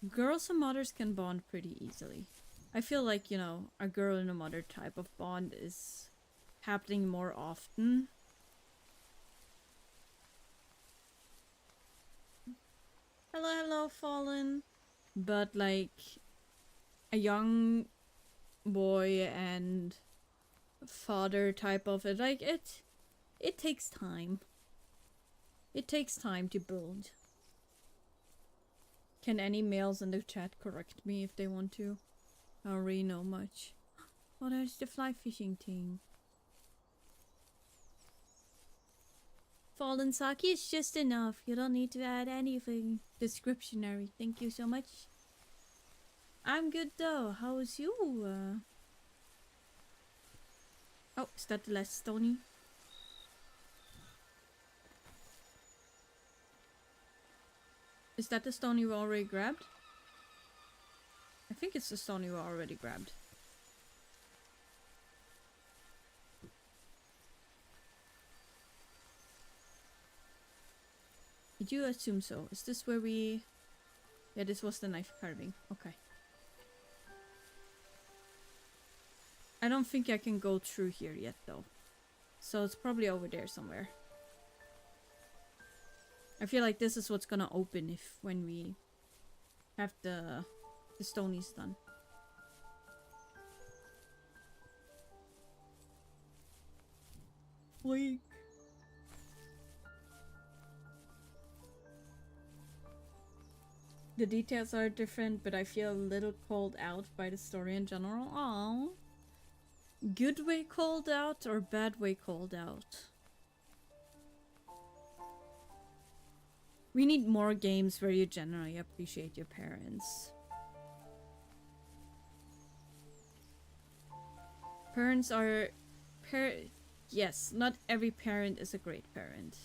girls and mothers can bond pretty easily. I feel like, you know, a girl and a mother type of bond is happening more often. Hello, hello, Fallen. But like a young boy and father type of it, like it takes time. It takes time to build. Can any males in the chat correct me if they want to? I don't really know much. Oh, there's the fly fishing thing. Fallen Saki is just enough. You don't need to add anything descriptionary. Thank you so much. I'm good though. How's you? Oh, is that the last stony? Is that the stone you already grabbed? I think it's the stone you already grabbed. I do assume so. Is this where we... Yeah, this was the knife carving. Okay. I don't think I can go through here yet though. So it's probably over there somewhere. I feel like this is what's gonna open when we have the stonies done. Wait. The details are different, but I feel a little called out by the story in general. Aww. Good way called out or bad way called out? We need more games where you generally appreciate your parents. Parents are... Yes, not every parent is a great parent.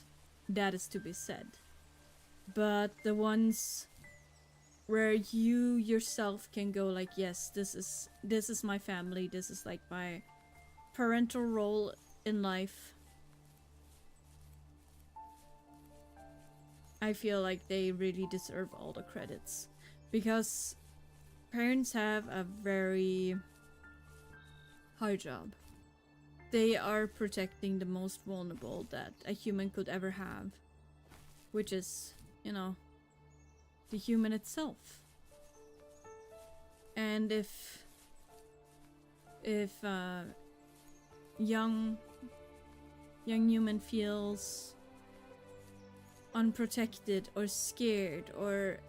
That is to be said. But the ones where you yourself can go like, yes, this is my family, this is like my parental role in life. I feel like they really deserve all the credits. Because parents have a very hard job. They are protecting the most vulnerable that a human could ever have. Which is, you know, the human itself. And if young human feels unprotected or scared or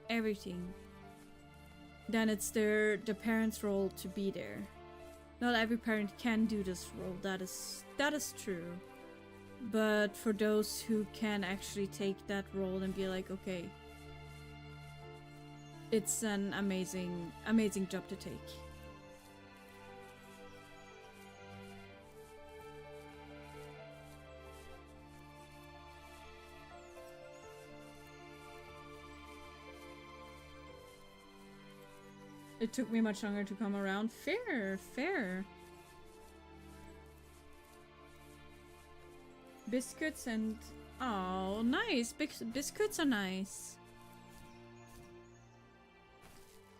everything, then it's the parents' role to be there. Not every parent can do this role, that is true. But for those who can actually take that role and be like, okay, it's an amazing job to take. It took me much longer to come around. Fair, fair. Biscuits and... Oh, nice. Biscuits are nice.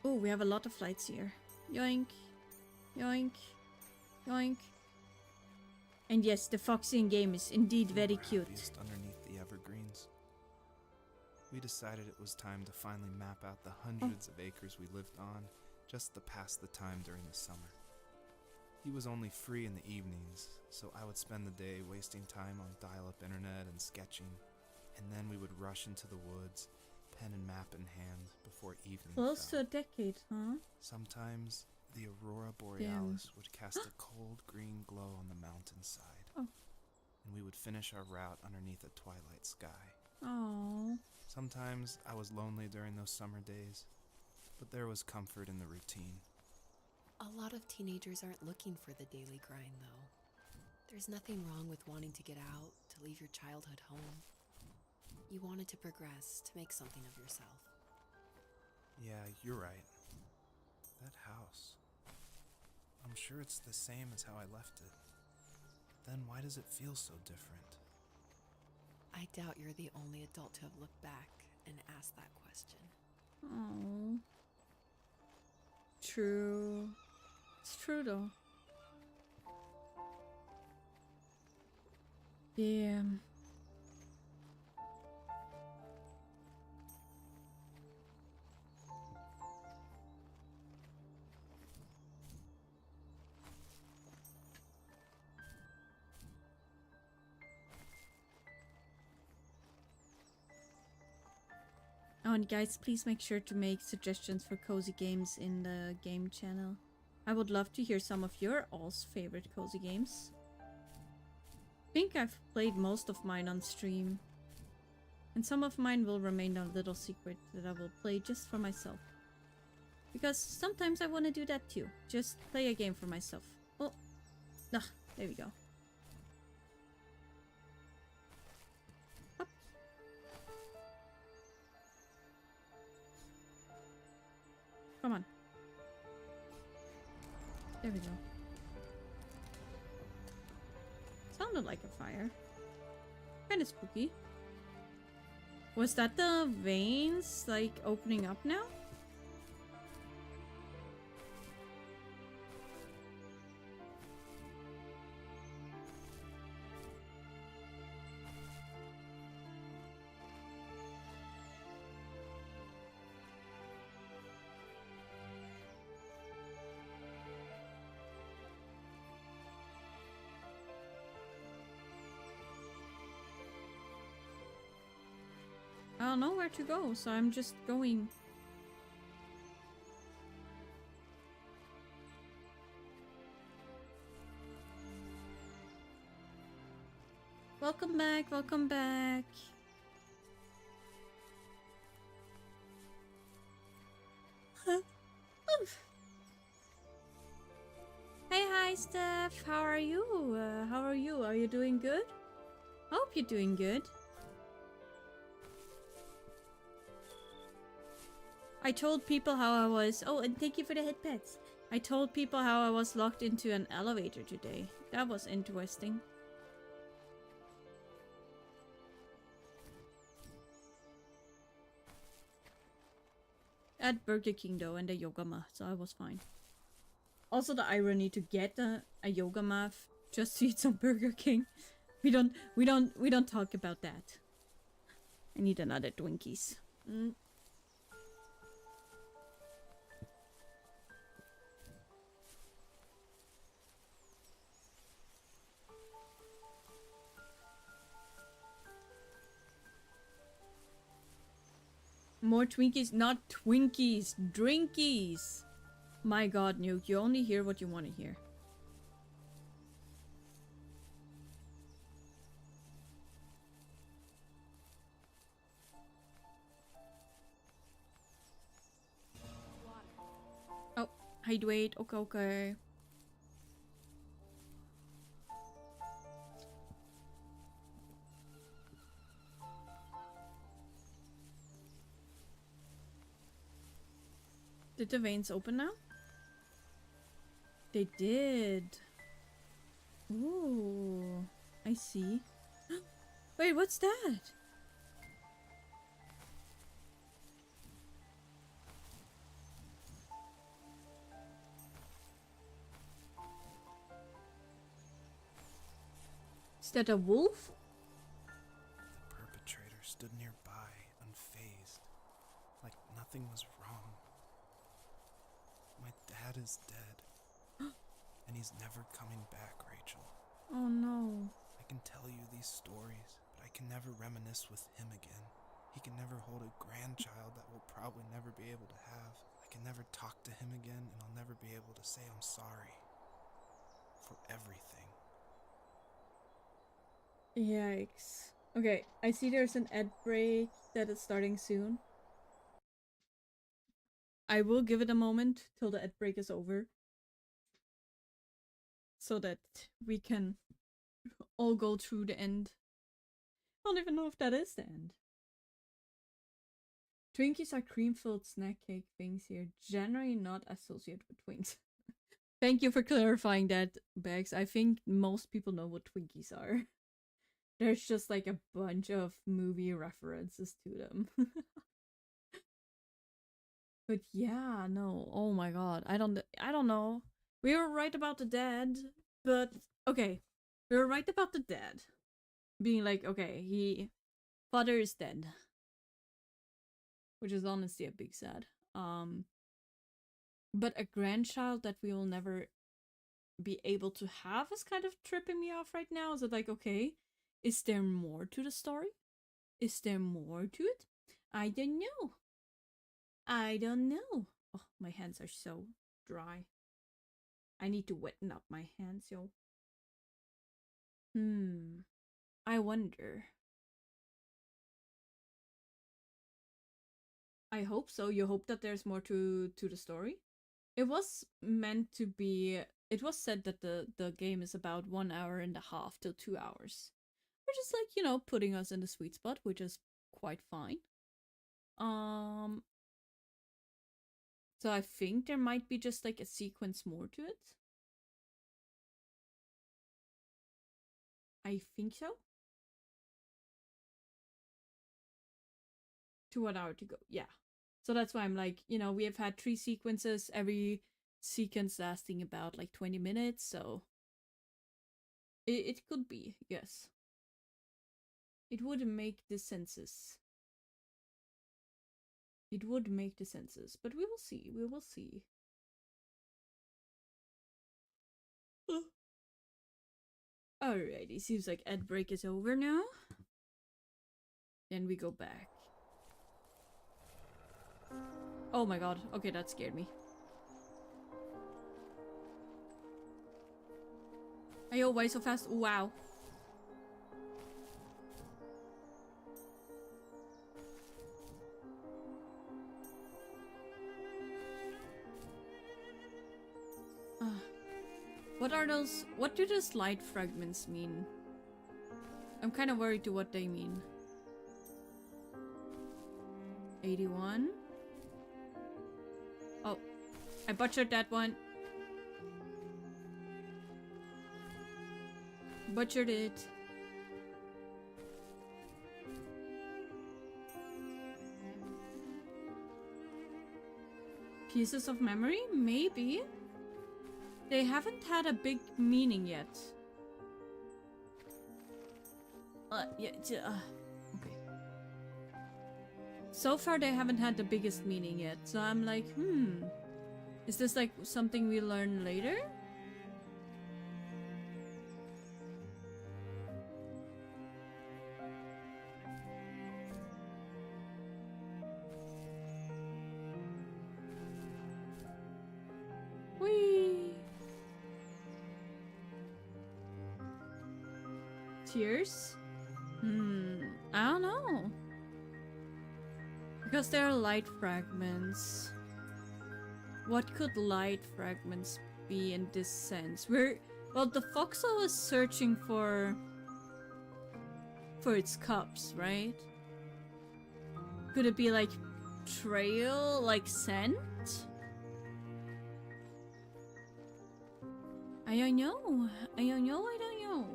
Oh, we have a lot of lights here. Yoink. Yoink. Yoink. And yes, the foxy in game is indeed very cute. Underneath the evergreens. We decided it was time to finally map out the hundreds of acres we lived on, just to pass the time during the summer. He was only free in the evenings, so I would spend the day wasting time on dial-up internet and sketching, and then we would rush into the woods, pen and map in hand, before evening Close fell. to a decade, huh? Sometimes the aurora borealis would cast a cold green glow on the mountainside, and we would finish our route underneath a twilight sky. Oh. Sometimes I was lonely during those summer days, but there was comfort in the routine. A lot of teenagers aren't looking for the daily grind, though. There's nothing wrong with wanting to get out, to leave your childhood home. You wanted to progress, to make something of yourself. Yeah, you're right. That house. I'm sure it's the same as how I left it. Then why does it feel so different? I doubt you're the only adult to have looked back and asked that question. Oh. True. It's true though. Yeah. Oh, and guys, please make sure to make suggestions for cozy games in the game channel. I would love to hear some of your all's favorite cozy games. I think I've played most of mine on stream. And some of mine will remain a little secret that I will play just for myself. Because sometimes I want to do that too. Just play a game for myself. Oh, ah, there we go. Up. Come on. There we go. Sounded like a fire. Kinda spooky. Was that the veins, like, opening up now? I don't know where to go, so I'm just going. Welcome back, welcome back. Hey, hi, Steph. How are you? How are you? Are you doing good? Hope you're doing good. I told people how I was... Oh, and thank you for the head pets. I told people how I was locked into an elevator today. That was interesting. At Burger King though, and a yoga mat, so I was fine. Also the irony to get a yoga mat just to eat some Burger King. We don't talk about that. I need another Twinkies. More Twinkies, not Twinkies, Drinkies. My god, Nuke, you only hear what you want to hear. Oh, hydrate, okay, okay. Did the veins open now? They did. Ooh, I see. Wait, what's that? Is that a wolf? The perpetrator stood nearby, unfazed, like nothing was wrong. My dad is dead, and he's never coming back, Rachel. Oh no. I can tell you these stories, but I can never reminisce with him again. He can never hold a grandchild that we'll probably never be able to have. I can never talk to him again, and I'll never be able to say I'm sorry for everything. Yikes. Okay, I see there's an ad break that is starting soon. I will give it a moment till the ad break is over, so that we can all go through the end. I don't even know if that is the end. Twinkies are cream-filled snack cake things here, generally not associated with twinks. Thank you for clarifying that, Bex. I think most people know what Twinkies are. There's just like a bunch of movie references to them. But yeah, no. Oh my god. I don't know. We were right about the dad, but okay. We were right about the dad. Being like, okay, father is dead. Which is honestly a big sad. But a grandchild that we will never be able to have is kind of tripping me off right now. Is it like, okay, is there more to the story? Is there more to it? I don't know. I don't know. Oh, my hands are so dry. I need to wetten up my hands, yo. I wonder. I hope so. You hope that there's more to the story? It was meant to be... It was said that the game is about 1 hour and a half to 2 hours. Which is like, you know, putting us in the sweet spot, which is quite fine. So I think there might be just like a sequence more to it. I think so. To 1 hour to go, yeah. So that's why I'm like, you know, we have had 3 sequences, every sequence lasting about like 20 minutes, so it could be, yes. It would make the senses. It would make the senses, but we will see, we will see. Alrighty, seems like ad break is over now. Then we go back. Oh my god, okay, that scared me. Ayo, why so fast? Wow. What are those? What do those light fragments mean? I'm kind of worried to what they mean. 81. Oh, I butchered that one. Butchered it. Pieces of memory? Maybe. They haven't had a big meaning yet. Yeah, okay. So far they haven't had the biggest meaning yet, so I'm like, is this like something we learn later? Whee! Tears? I don't know. Because there are light fragments. What could light fragments be in this sense? Well, the foxhole is searching for its cups, right? Could it be like trail, like scent? I don't know. I don't know. I don't know.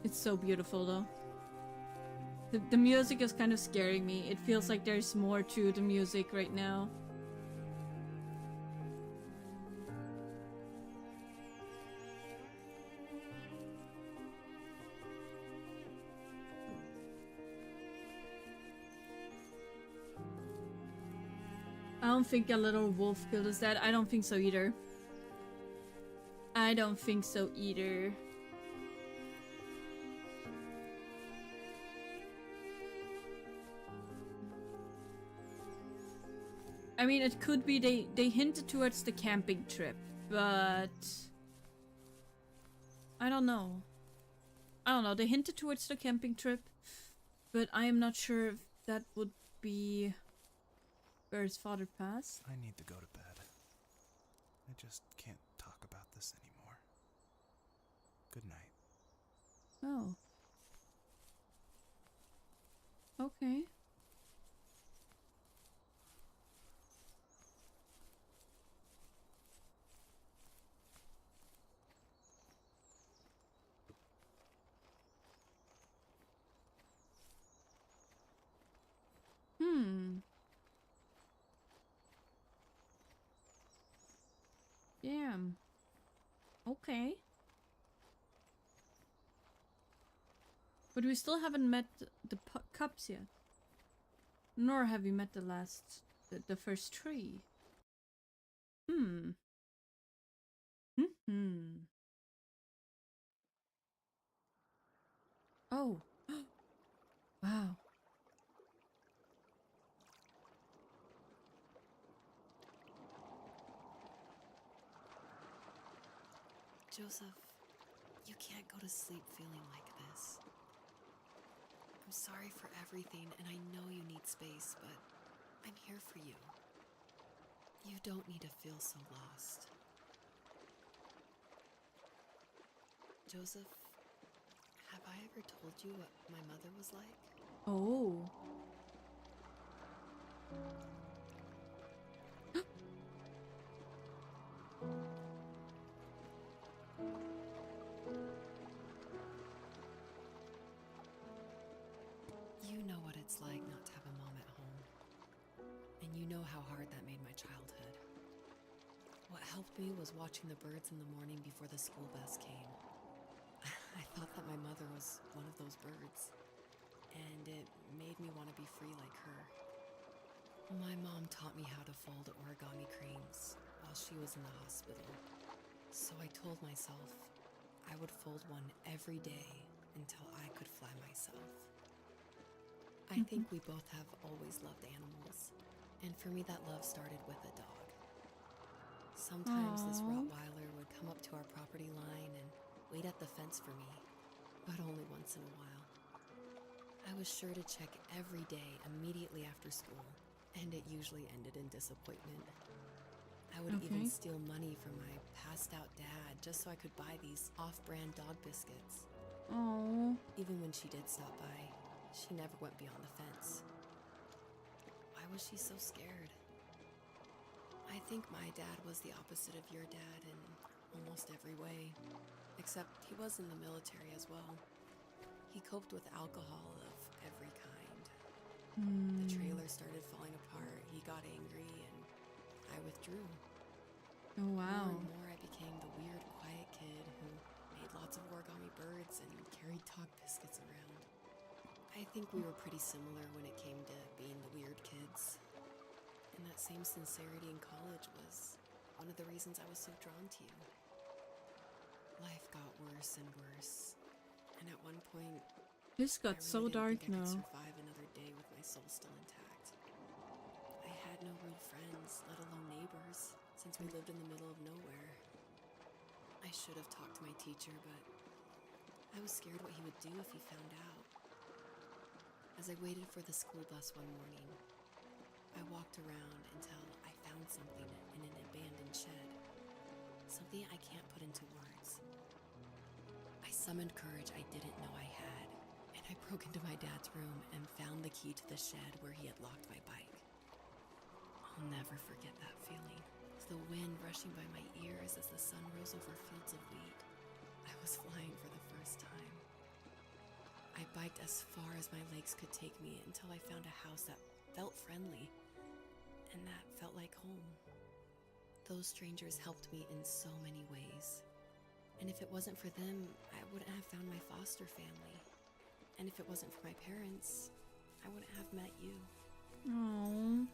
It's so beautiful though. The music is kind of scaring me. It feels like there's more to the music right now. I don't think a little wolf killed his dad. I don't think so either. I don't think so either. I mean, it could be they hinted towards the camping trip, but I don't know. I don't know. They hinted towards the camping trip, but I am not sure if that would be where his father passed. I need to go to bed. I just can't talk about this anymore. Good night. Oh. Okay. Damn. Okay. But we still haven't met the cups yet. Nor have we met the first tree. Oh. Wow. Joseph, you can't go to sleep feeling like this. I'm sorry for everything, and I know you need space, but I'm here for you. You don't need to feel so lost. Joseph, have I ever told you what my mother was like? Oh. You know what it's like not to have a mom at home. And you know how hard that made my childhood. What helped me was watching the birds in the morning before the school bus came. I thought that my mother was one of those birds, and it made me want to be free like her. My mom taught me how to fold origami cranes while she was in the hospital. So I told myself I would fold one every day until I could fly myself. I think we both have always loved animals, and for me that love started with a dog. Sometimes this Aww. Rottweiler would come up to our property line and wait at the fence for me, but only once in a while. I was sure to check every day immediately after school, and it usually ended in disappointment. I would even Okay. steal money from my passed out dad just so I could buy these off-brand dog biscuits. Oh. Even when she did stop by, she never went beyond the fence. Why was she so scared? I think my dad was the opposite of your dad in almost every way, except he was in the military as well. He coped with alcohol of every kind. The trailer started falling apart, he got angry, and I withdrew. Oh wow. More and more I became the weird, quiet kid who made lots of origami birds and carried dog biscuits around. I think we were pretty similar when it came to being the weird kids. And that same sincerity in college was one of the reasons I was so drawn to you. Life got worse and worse. And at one point, This I got really so didn't dark think I could now. survive another day with my soul still intact. I had no real friends, let alone neighbors, since we lived in the middle of nowhere. I should have talked to my teacher, but I was scared what he would do if he found out. As I waited for the school bus one morning, I walked around until I found something in an abandoned shed. Something I can't put into words. I summoned courage I didn't know I had, and I broke into my dad's room and found the key to the shed where he had locked my bike. I'll never forget that feeling. The wind rushing by my ears as the sun rose over fields of wheat. I was flying for the first time. I biked as far as my legs could take me until I found a house that felt friendly and that felt like home. Those strangers helped me in so many ways. And if it wasn't for them, I wouldn't have found my foster family. And if it wasn't for my parents, I wouldn't have met you. Oh.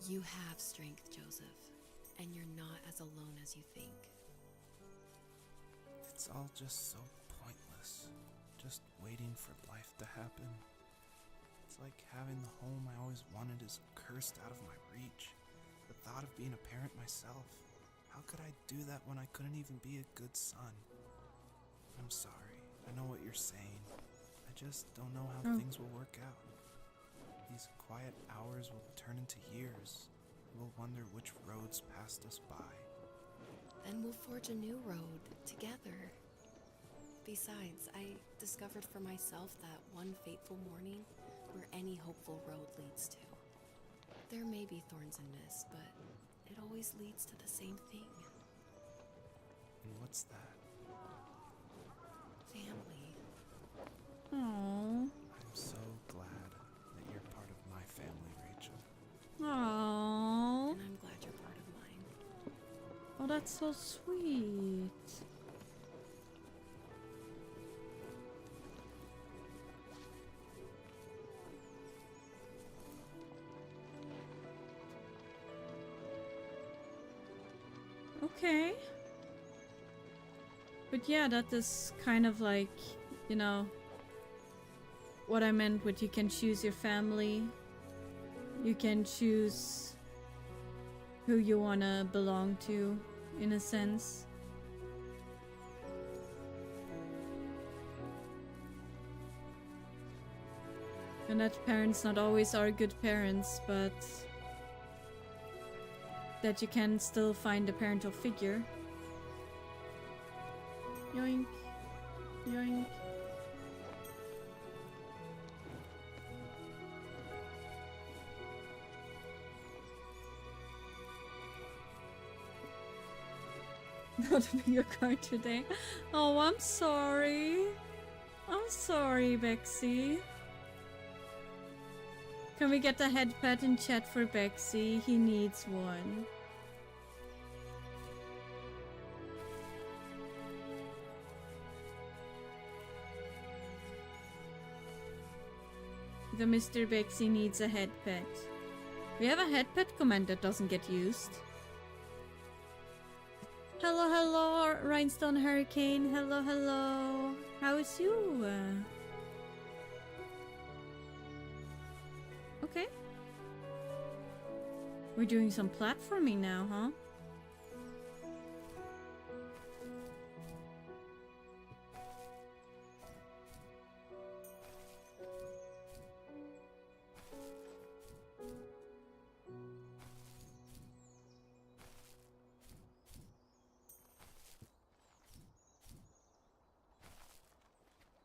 You have strength, Joseph, and you're not as alone as you think. It's all just so pointless. Just waiting for life to happen. It's like having the home I always wanted is cursed out of my reach. The thought of being a parent myself. How could I do that when I couldn't even be a good son? I'm sorry. I know what you're saying. I just don't know how things will work out. These quiet hours will turn into years. We'll wonder which roads passed us by. Then we'll forge a new road together. Besides, I discovered for myself that one fateful morning where any hopeful road leads to. There may be thorns in this, but it always leads to the same thing. And what's that? Family. Aww. I'm so glad that you're part of my family, Rachel. Aww. And I'm glad you're part of mine. Oh, that's so sweet. Okay. But yeah, that is kind of like, you know, what I meant with you can choose your family. You can choose who you want to belong to, in a sense. And that parents not always are good parents, but that you can still find a parental figure. Yoink. Yoink. Not a bingo card today. Oh, I'm sorry. I'm sorry, Bexy. Can we get a head pat in chat for Bexy? He needs one. The Mr. Bexy needs a head pet. We have a head pet command that doesn't get used. Hello, hello, Rhinestone Hurricane. Hello, hello. How is you? Okay. We're doing some platforming now, huh?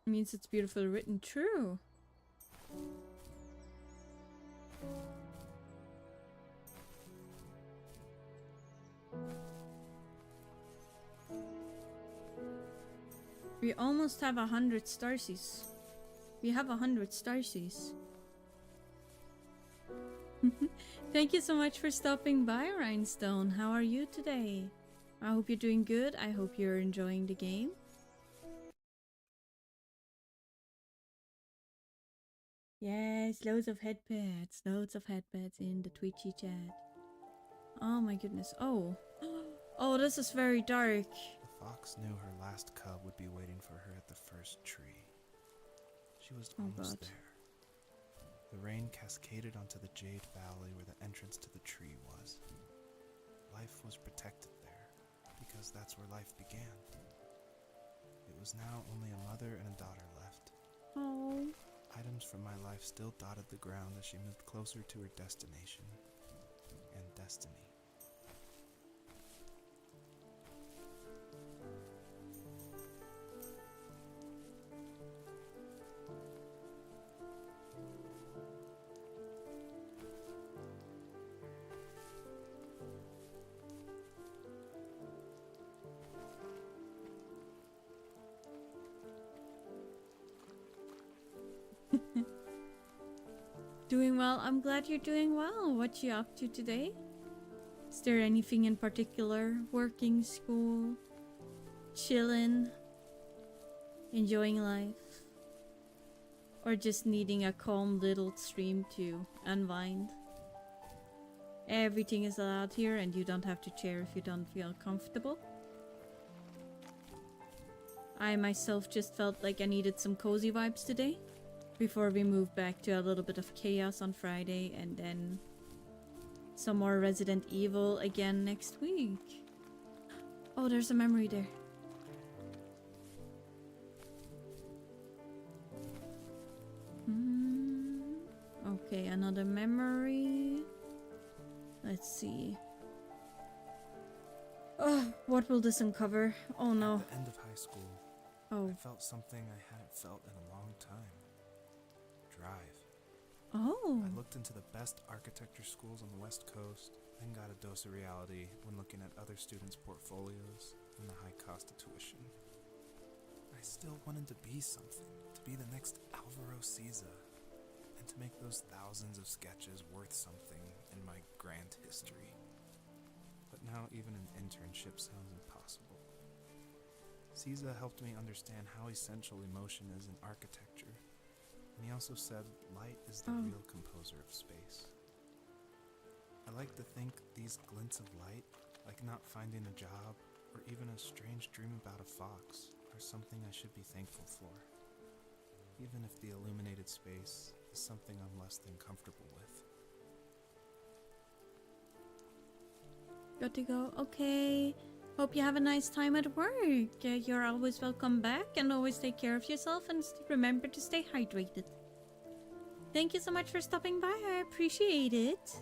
Means it's beautifully written. True. We almost have 100 starsies. We have 100 starsies. Thank you so much for stopping by, Rhinestone. How are you today? I hope you're doing good. I hope you're enjoying the game. Yes, loads of headpads. Loads of headpads in the Twitchy chat. Oh my goodness. Oh. Oh, this is very dark. The fox knew her last cub would be waiting for her at the first tree. She was Oh almost God. there. The rain cascaded onto the Jade Valley where the entrance to the tree was. Life was protected there, because that's where life began. It was now only a mother and a daughter left. Oh. Items from my life still dotted the ground as she moved closer to her destination and destiny. Doing well. I'm glad you're doing well. What you up to today? Is there anything in particular? Working, school, chilling, enjoying life, or just needing a calm little stream to unwind? Everything is allowed here and you don't have to chair if you don't feel comfortable. I myself just felt like I needed some cozy vibes today before we move back to a little bit of chaos on Friday and then some more Resident Evil again next week. Oh, there's a memory there. Okay, another memory. Let's see. Oh, what will this uncover? Oh no. At the end of high school, Oh. I felt something I hadn't felt in a long time. Drive. Oh. I looked into the best architecture schools on the West Coast, then got a dose of reality when looking at other students' portfolios and the high cost of tuition. I still wanted to be something, to be the next Alvaro Siza, and to make those thousands of sketches worth something in my grand history. But now even an internship sounds impossible. Siza helped me understand how essential emotion is in architecture, and he also said light is the real composer of space. I like to think these glints of light, like not finding a job or even a strange dream about a fox, are something I should be thankful for, even if the illuminated space is something I'm less than comfortable with. Got to go. Okay. Hope you have a nice time at work. You're always welcome back and always take care of yourself and remember to stay hydrated. Thank you so much for stopping by. I appreciate it.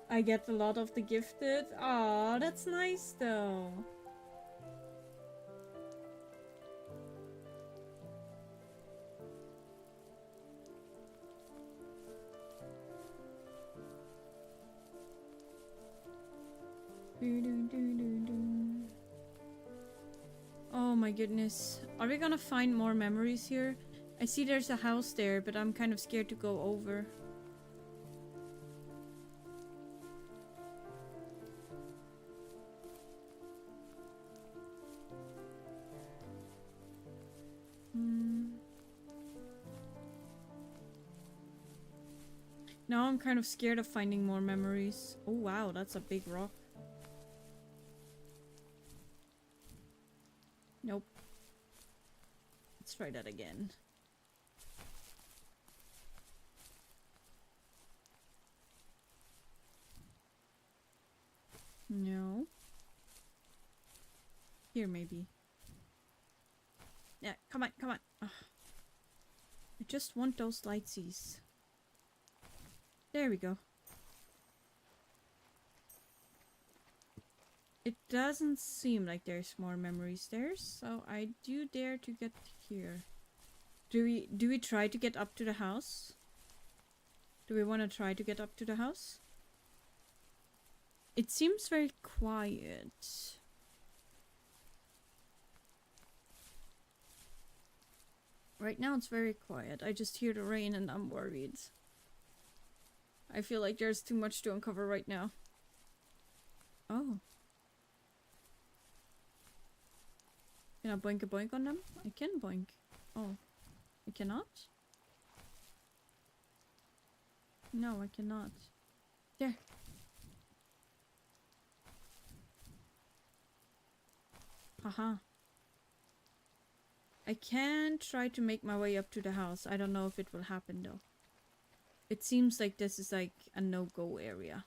I get a lot of the gifted. Aw, that's nice though. Oh my goodness. Are we gonna find more memories here? I see there's a house there, but I'm kind of scared to go over. Now I'm kind of scared of finding more memories. Oh wow, that's a big rock. Nope. Let's try that again. No. Here maybe. Yeah, come on, come on. Ugh. I just want those lightsies. There we go. It doesn't seem like there's more memories there, so I do dare to get here. Do we try to get up to the house? Do we want to try to get up to the house? It seems very quiet. Right now it's very quiet. I just hear the rain and I'm worried. I feel like there's too much to uncover right now. Oh. Can I boink a boink on them? I can boink. Oh. I cannot? No, I cannot. There. Haha. I can try to make my way up to the house. I don't know if it will happen though. It seems like this is like a no-go area.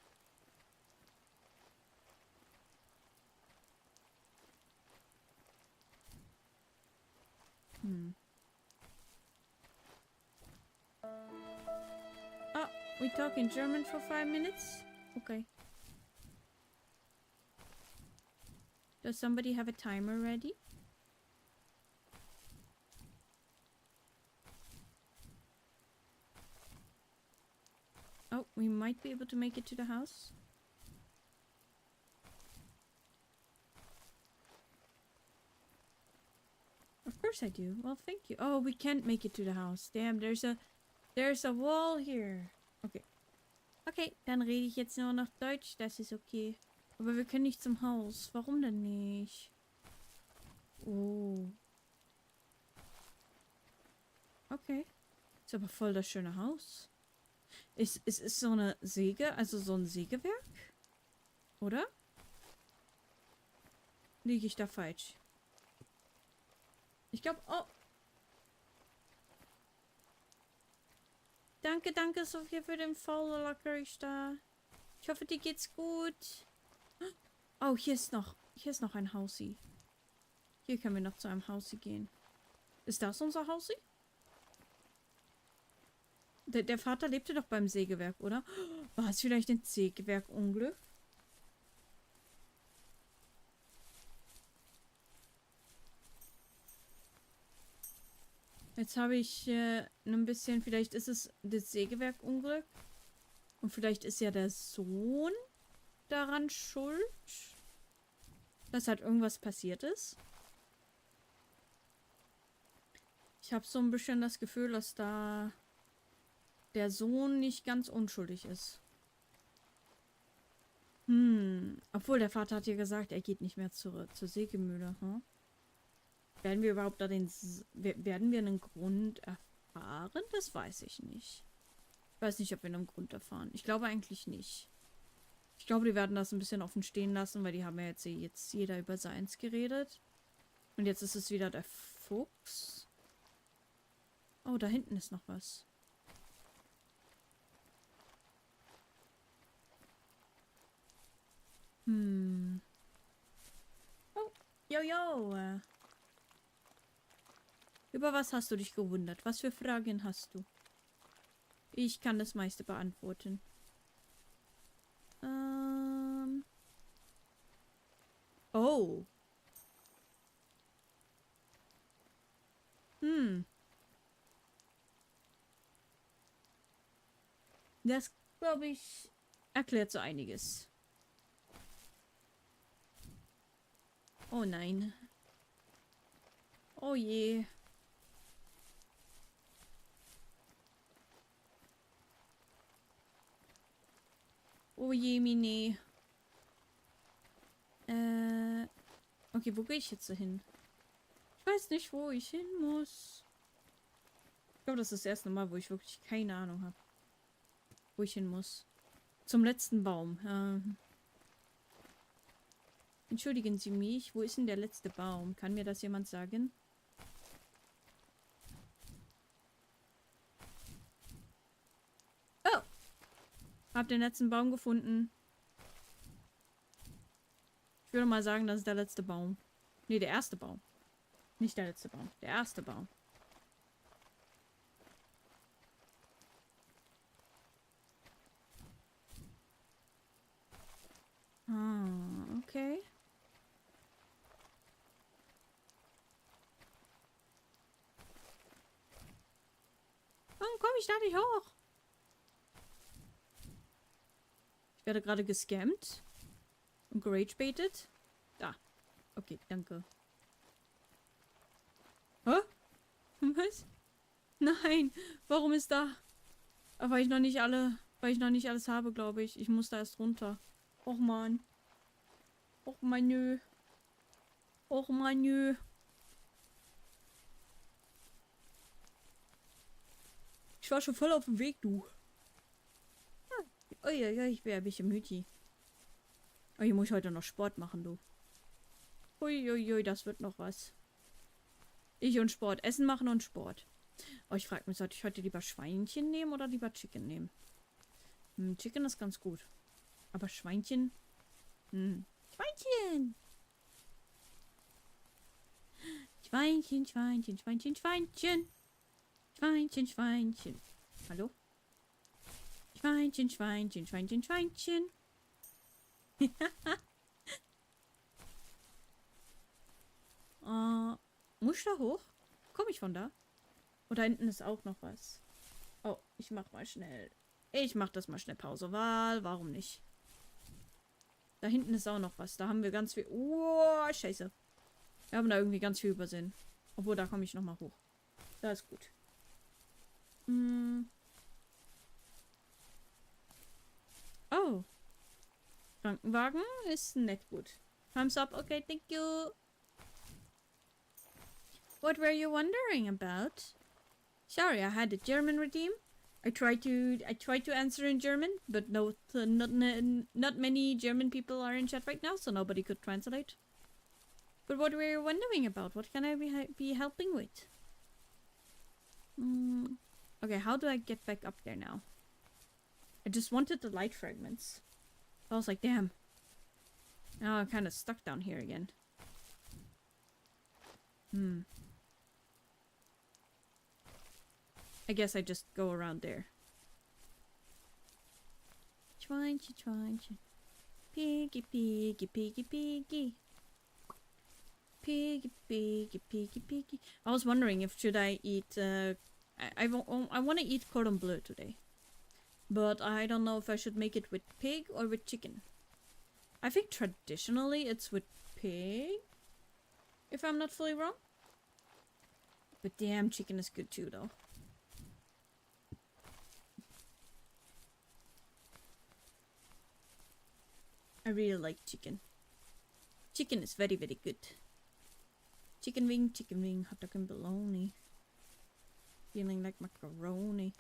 Oh, we talk in German for 5 minutes? Okay. Does somebody have a timer ready? Oh, we might be able to make it to the house. Of course I do. Well, thank you. Oh, we can't make it to the house. Damn, there's a wall here. Okay. Okay, dann rede ich jetzt nur noch Deutsch. Das ist okay. Aber wir können nicht zum Haus. Warum denn nicht? Oh. Okay. Ist aber voll das schöne Haus. Ist so eine Säge, also so ein Sägewerk? Oder? Liege ich da falsch? Ich glaube, oh. Danke, danke, Sophia, für den Follow, Lockerstar. Ich hoffe, dir geht's gut. Oh, hier ist noch ein Hausi. Hier können wir noch zu einem Hausi gehen. Ist das unser Hausi? Der Vater lebte doch beim Sägewerk, oder? War es vielleicht ein Sägewerk-Unglück? Jetzt habe ich ein bisschen, vielleicht ist es das Sägewerk-Unglück. Und vielleicht ist ja der Sohn daran schuld, dass halt irgendwas passiert ist. Ich habe so ein bisschen das Gefühl, dass da der Sohn nicht ganz unschuldig ist. Obwohl der Vater hat ja gesagt, er geht nicht mehr zur Sägemühle. Hm? Werden wir überhaupt da werden wir einen Grund erfahren? Das weiß ich nicht. Ich weiß nicht, ob wir einen Grund erfahren. Ich glaube eigentlich nicht. Ich glaube, die werden das ein bisschen offen stehen lassen, weil die haben ja jetzt jeder über seins geredet. Und jetzt ist es wieder der Fuchs. Oh, da hinten ist noch was. Oh, jojo. Über was hast du dich gewundert? Was für Fragen hast du? Ich kann das meiste beantworten. Oh. Das, glaube ich, erklärt so einiges. Oh nein. Oh je. Oh je, Mine. Okay, wo gehe ich jetzt hin? Ich weiß nicht, wo ich hin muss. Ich glaube, das ist das erste Mal, wo ich wirklich keine Ahnung habe. Wo ich hin muss. Zum letzten Baum. Entschuldigen Sie mich, wo ist denn der letzte Baum? Kann mir das jemand sagen? Oh! Hab den letzten Baum gefunden. Ich würde mal sagen, das ist der letzte Baum. Ne, der erste Baum. Nicht der letzte Baum. Der erste Baum. Ah, okay. Warum komme ich da nicht hoch? Ich werde gerade gescammt. Und geragebaitet. Da. Okay, danke. Hä? Was? Nein. Warum ist da? Weil ich noch nicht alles habe, glaube ich. Ich muss da erst runter. Och man. Och man nö. Och man nö. Ich war schon voll auf dem Weg, du. Oh ja, ich wäre ein bisschen müde. Oh, ich muss heute noch Sport machen, du. Uiuiui, das wird noch was. Ich und Sport. Essen machen und Sport. Oh, ich frage mich, sollte ich heute lieber Schweinchen nehmen oder lieber Chicken nehmen? Chicken ist ganz gut. Aber Schweinchen? Schweinchen! Schweinchen, Schweinchen, Schweinchen, Schweinchen. Schweinchen, Schweinchen. Hallo? Schweinchen, Schweinchen, Schweinchen, Schweinchen. Muss ich da hoch? Komme ich von da? Oder hinten ist auch noch was. Oh, ich mach mal schnell. Ich mach das mal schnell Pause. Warum nicht? Da hinten ist auch noch was. Da haben wir ganz viel. Oh, scheiße. Wir haben da irgendwie ganz viel übersehen. Obwohl, da komme ich nochmal hoch. Da ist gut. Oh. Krankenwagen ist nett gut. Thumbs up, okay, thank you. What were you wondering about? Sorry, I had a German redeem. I tried to answer in German, but not many German people are in chat right now, so nobody could translate. But what were you wondering about? What can I be helping with? Okay, how do I get back up there now? I just wanted the light fragments. I was like, damn. Now I'm kind of stuck down here again. I guess I just go around there. Twinchy. Piggy, piggy, piggy, piggy. Piggy, piggy, piggy, piggy. I was wondering if should I eat, I want to eat cordon bleu today. But I don't know if I should make it with pig or with chicken. I think traditionally it's with pig, if I'm not fully wrong. But damn, chicken is good too, though. I really like chicken. Chicken is very, very good. Chicken wing, hot dog and bologna. Feeling like macaroni.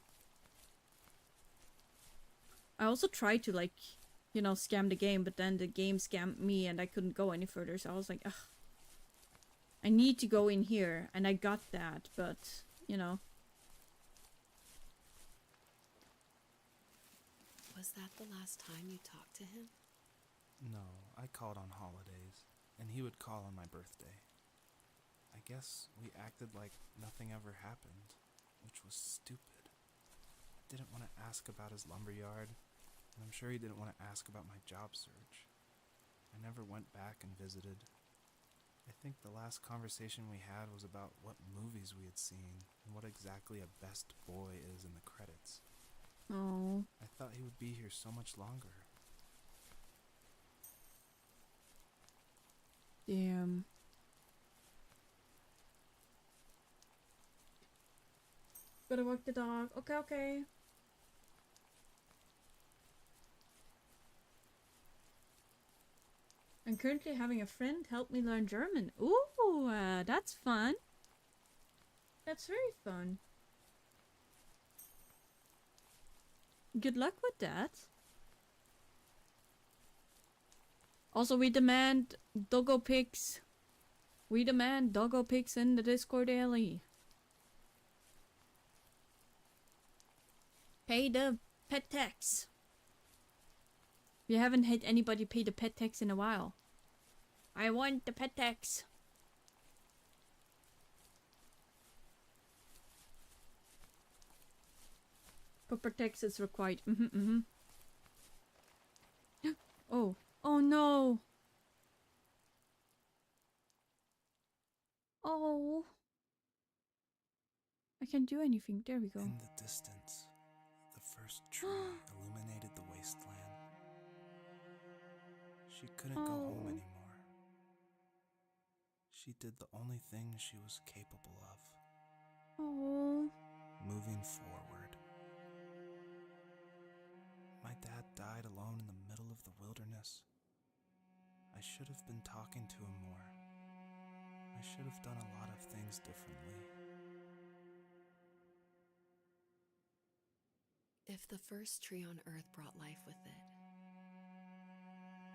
I also tried to, like, you know, scam the game, but then the game scammed me and I couldn't go any further, so I was like, ugh. I need to go in here, and I got that, but, you know. Was that the last time you talked to him? No, I called on holidays, and he would call on my birthday. I guess we acted like nothing ever happened, which was stupid. I didn't want to ask about his lumberyard, and I'm sure he didn't want to ask about my job search. I never went back and visited. I think the last conversation we had was about what movies we had seen and what exactly a best boy is in the credits. Oh. I thought he would be here so much longer. Damn. Gotta walk the dog. Okay. I'm currently having a friend help me learn German. Ooh, that's fun. That's very fun. Good luck with that. Also, we demand doggo pics. We demand doggo pics in the Discord daily. Pay the pet tax. We haven't had anybody pay the pet tax in a while. I want the pet tax. Proper tax is required. Oh. Oh no. Oh. I can't do anything. There we go. In the distance, the first tree illuminated the wasteland. She couldn't go home anymore. She did the only thing she was capable of. Oh. Moving forward. My dad died alone in the middle of the wilderness. I should have been talking to him more. I should have done a lot of things differently. If the first tree on Earth brought life with it,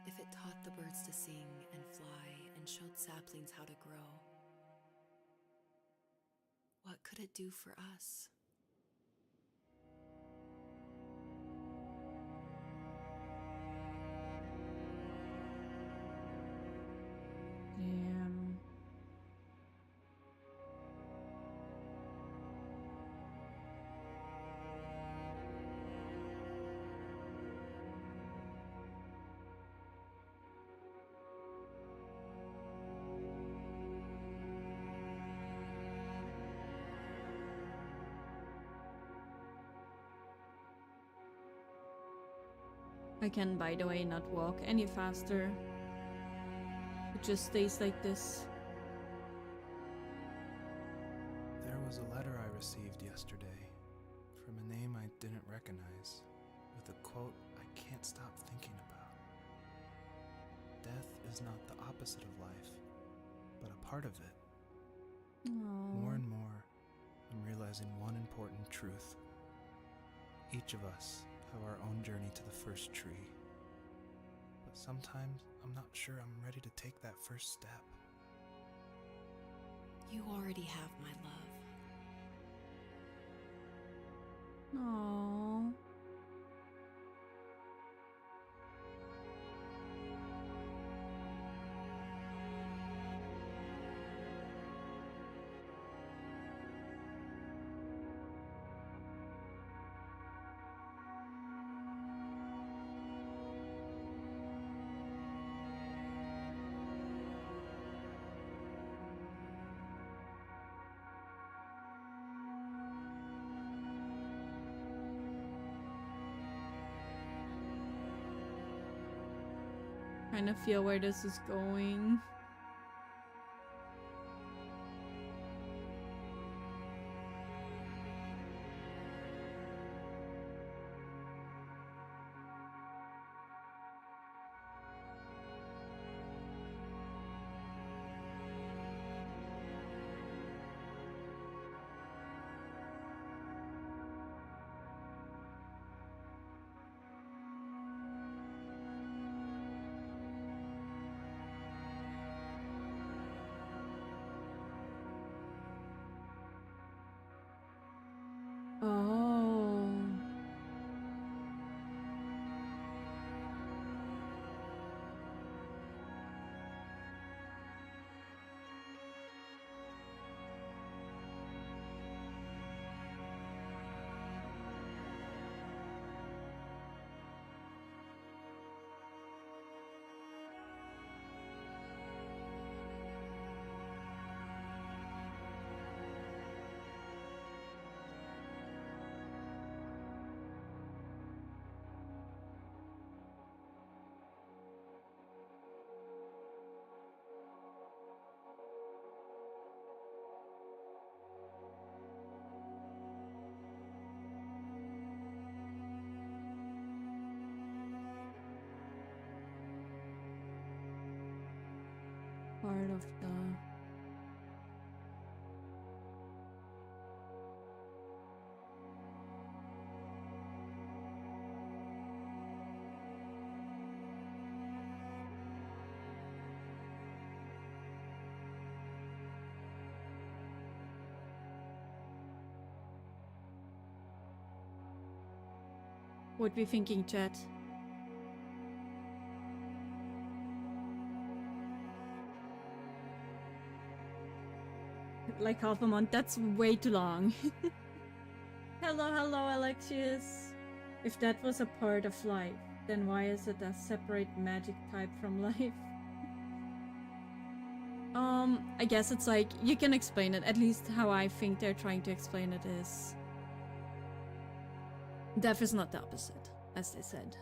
if it taught the birds to sing and fly and showed saplings how to grow, what could it do for us? Damn. I can, by the way, not walk any faster. It just stays like this. There was a letter I received yesterday from a name I didn't recognize, with a quote I can't stop thinking about. Death is not the opposite of life, but a part of it. Aww. More and more, I'm realizing as in one important truth. Each of us have our own journey to the first tree. But sometimes I'm not sure I'm ready to take that first step. You already have my love. Aww. Kind of feel where this is going. Oh. Part of the what we thinking, chat? Like half a month? That's way too long. Hello, hello, Alexius. If that was a part of life, then why is it a separate magic type from life? I guess it's like, you can explain it. At least how I think they're trying to explain it is death is not the opposite, as they said.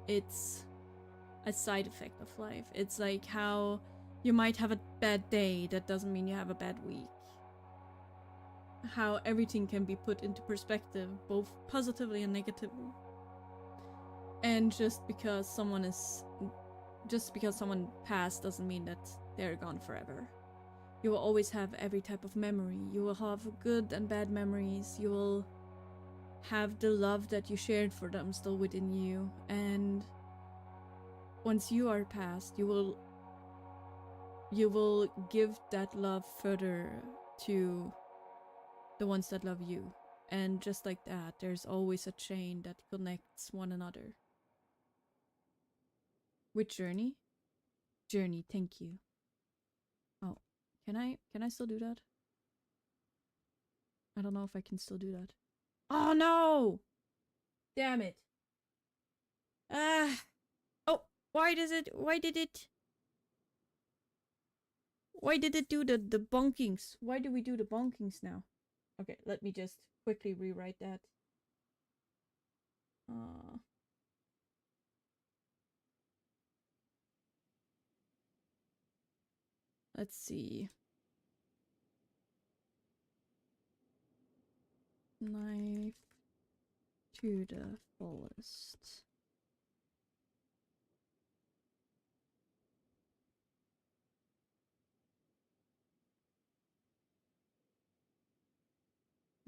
It's a side effect of life. It's like how you might have a bad day, that doesn't mean you have a bad week. How everything can be put into perspective, both positively and negatively. And just because someone passed doesn't mean that they're gone forever. You will always have every type of memory. You will have good and bad memories. You will have the love that you shared for them still within you. And once you are past, you will give that love further to the ones that love you. And just like that, there's always a chain that connects one another. Which journey? Journey, thank you. Oh, can I still do that? I don't know if I can still do that. Oh no! Damn it. Oh, why did it do the bonkings? Why do we do the bonkings now? Okay, let me just quickly rewrite that. Let's see. Life to the fullest.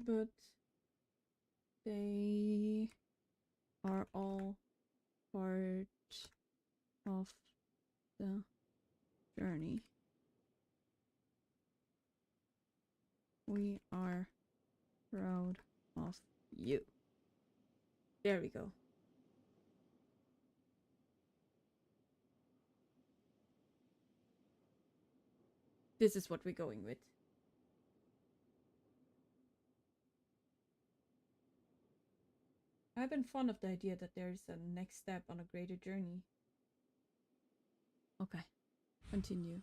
but they are all part of the journey. We are proud of you. There we go. This is what we're going with. I've been fond of the idea that there's a next step on a greater journey. Okay, continue.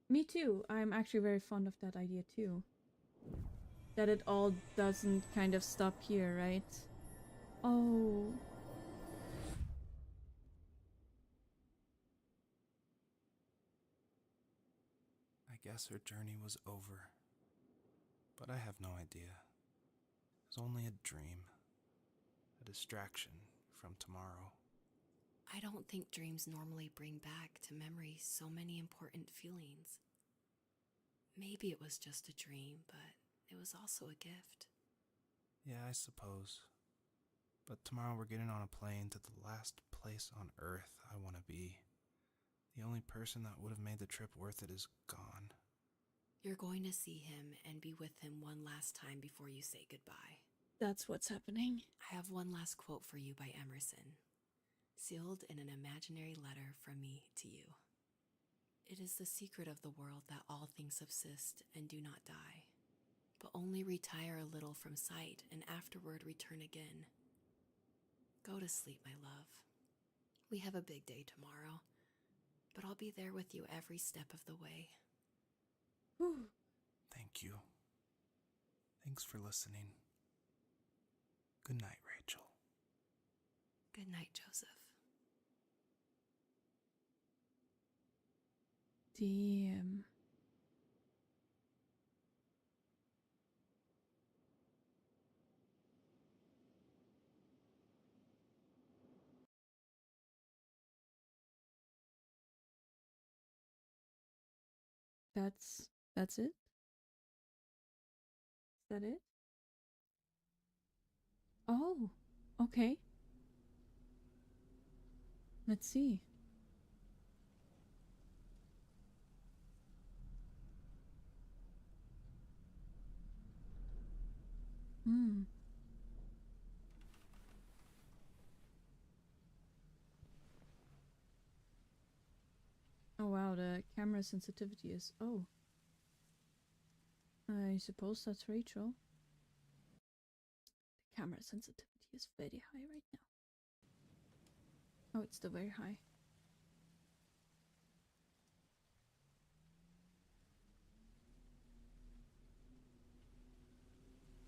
Me too. I'm actually very fond of that idea too. That it all doesn't kind of stop here, right? Oh. I guess her journey was over. But I have no idea. It was only a dream. A distraction from tomorrow. I don't think dreams normally bring back to memory so many important feelings. Maybe it was just a dream, but it was also a gift. Yeah, I suppose. But tomorrow we're getting on a plane to the last place on Earth I want to be. The only person that would have made the trip worth it is gone. You're going to see him and be with him one last time before you say goodbye. That's what's happening. I have one last quote for you by Emerson, sealed in an imaginary letter from me to you. It is the secret of the world that all things subsist and do not die, but only retire a little from sight and afterward return again. Go to sleep, my love. We have a big day tomorrow, but I'll be there with you every step of the way. Whew. Thank you. Thanks for listening. Good night, Rachel. Good night, Joseph. Damn. That's it? Is that it? Oh, okay. Let's see. Hmm. Oh wow, the camera sensitivity is... Oh. I suppose that's Rachel. The camera sensitivity is very high right now. Oh, it's still very high.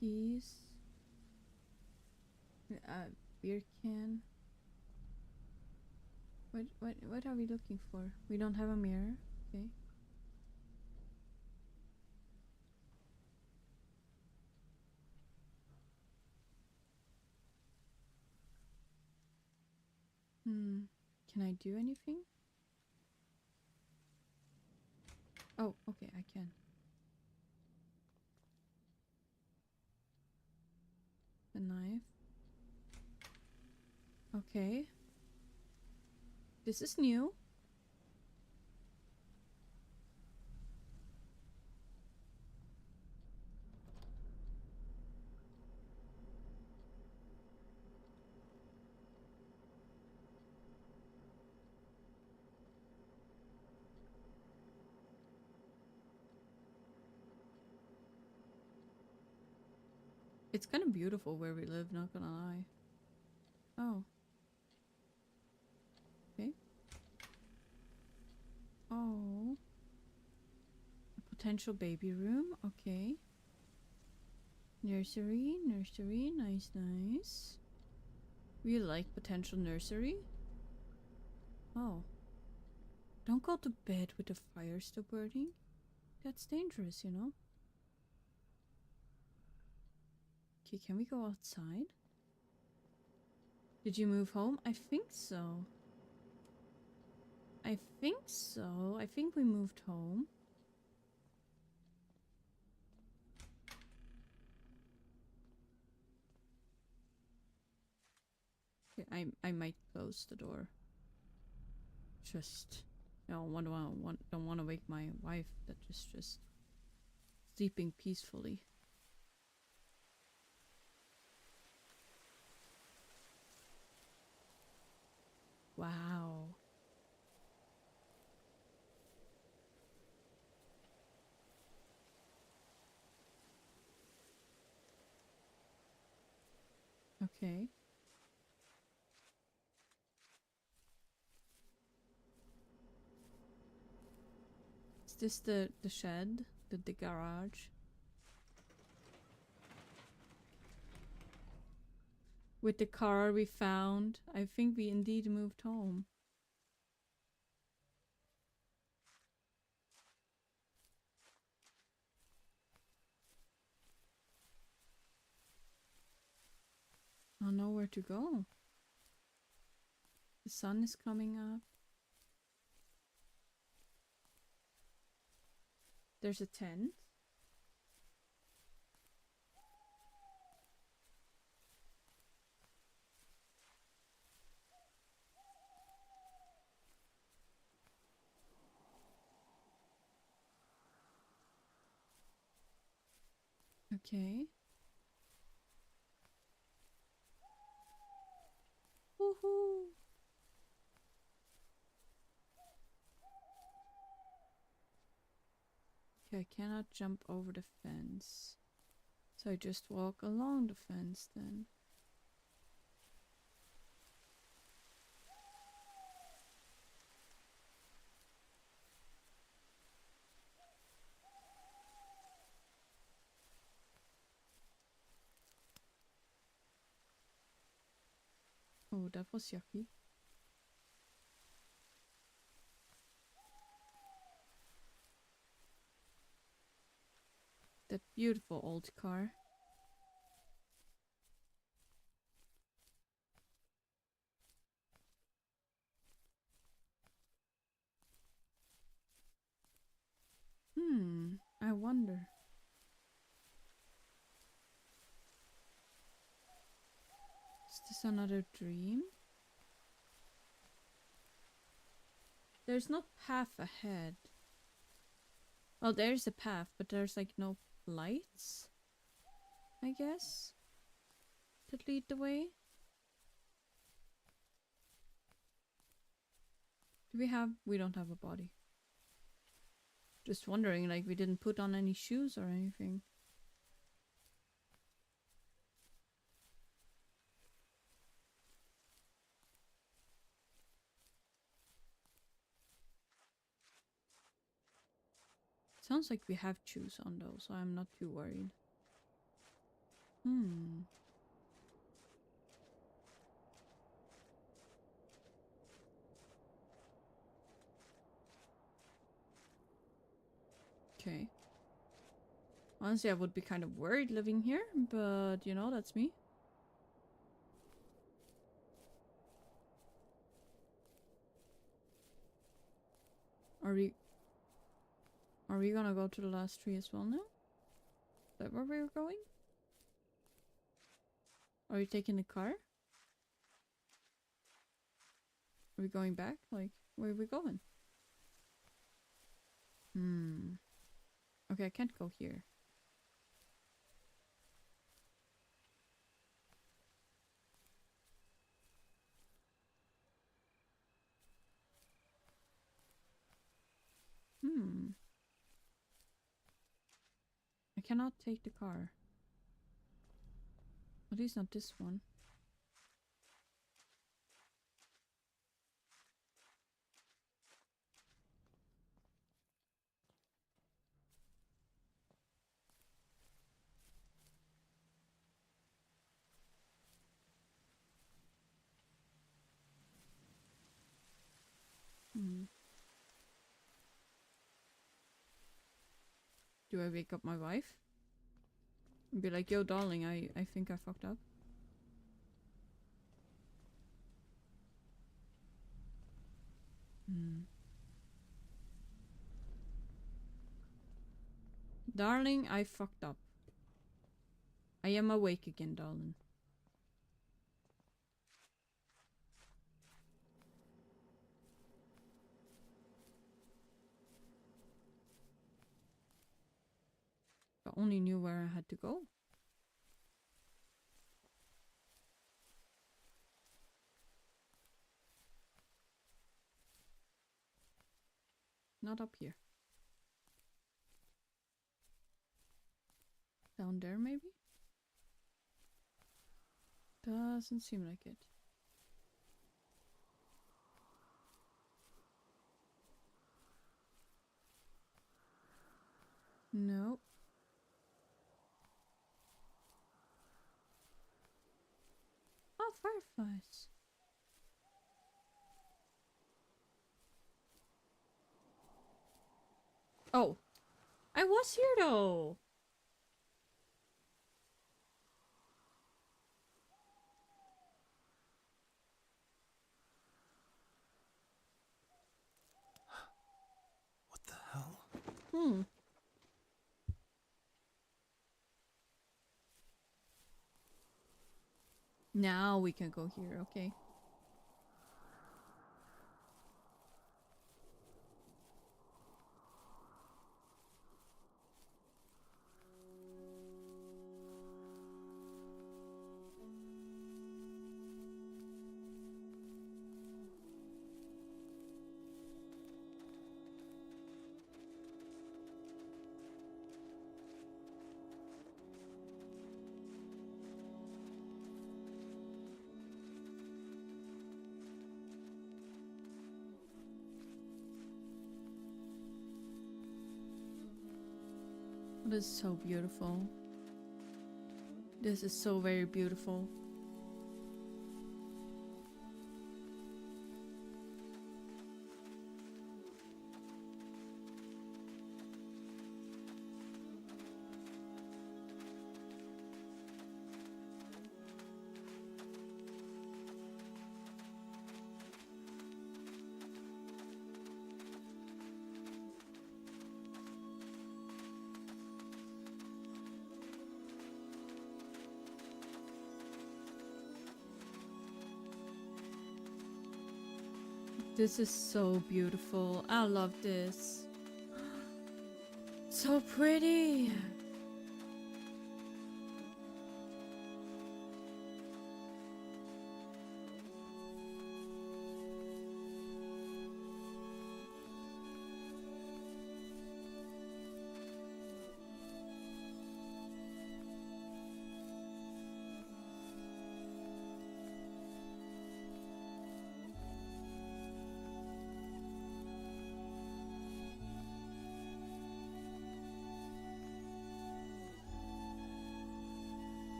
Keys. Beer can. What are we looking for? We don't have a mirror. Okay. Can I do anything? Oh, okay, I can. The knife. Okay. This is new. It's kind of beautiful where we live, not gonna lie. Oh. Okay. Oh. A potential baby room. Okay. Nursery, nursery. Nice, nice. We like potential nursery. Oh. Don't go to bed with the fire still burning. That's dangerous, you know? Okay, can we go outside? Did you move home? I think so. I think so. I think we moved home. Okay, I might close the door. Just, you know, don't want to wake my wife that is just sleeping peacefully. Wow. Okay. Is this the shed? The garage? With the car we found, I think we indeed moved home. I don't know where to go. The sun is coming up. There's a tent. Okay. Woohoo! Okay, I cannot jump over the fence. So I just walk along the fence then. Oh, that was yucky. That beautiful old car. I wonder. Is this another dream? There's no path ahead. Well, there's a path, but there's like no lights, I guess, that lead the way. We don't have a body. Just wondering, like, we didn't put on any shoes or anything. Sounds like we have shoes on though, so I'm not too worried. Okay. Honestly, I would be kind of worried living here, but you know, that's me. Are we gonna go to the last tree as well now? Is that where we were going? Are we taking the car? Are we going back? Like, where are we going? Okay, I can't go here. I cannot take the car. At least not this one. Do I wake up my wife? And be like, yo, darling, I think I fucked up. Darling, I fucked up. I am awake again, darling. I only knew where I had to go. Not up here. Down there, maybe? Doesn't seem like it. No. Oh, fireflies. Oh, I was here though. What the hell? Hmm. Now we can go here, okay. This is so beautiful. This is so very beautiful. This is so beautiful. I love this. So pretty.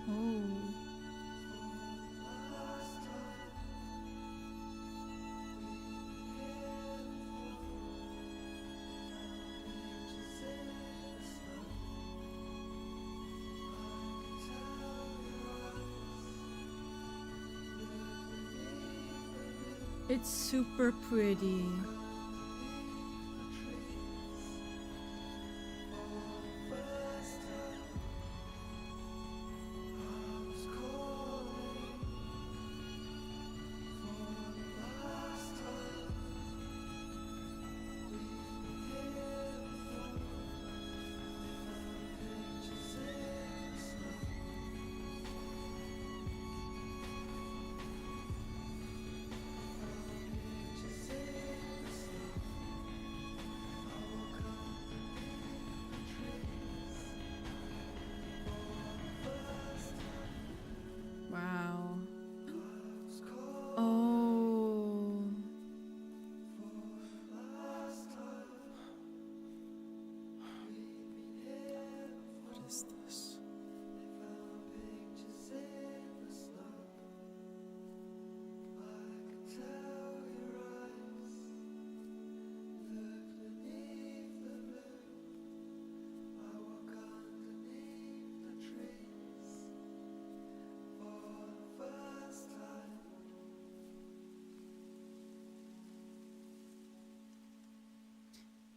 Oh. It's super pretty. Wow. Oh. What is this?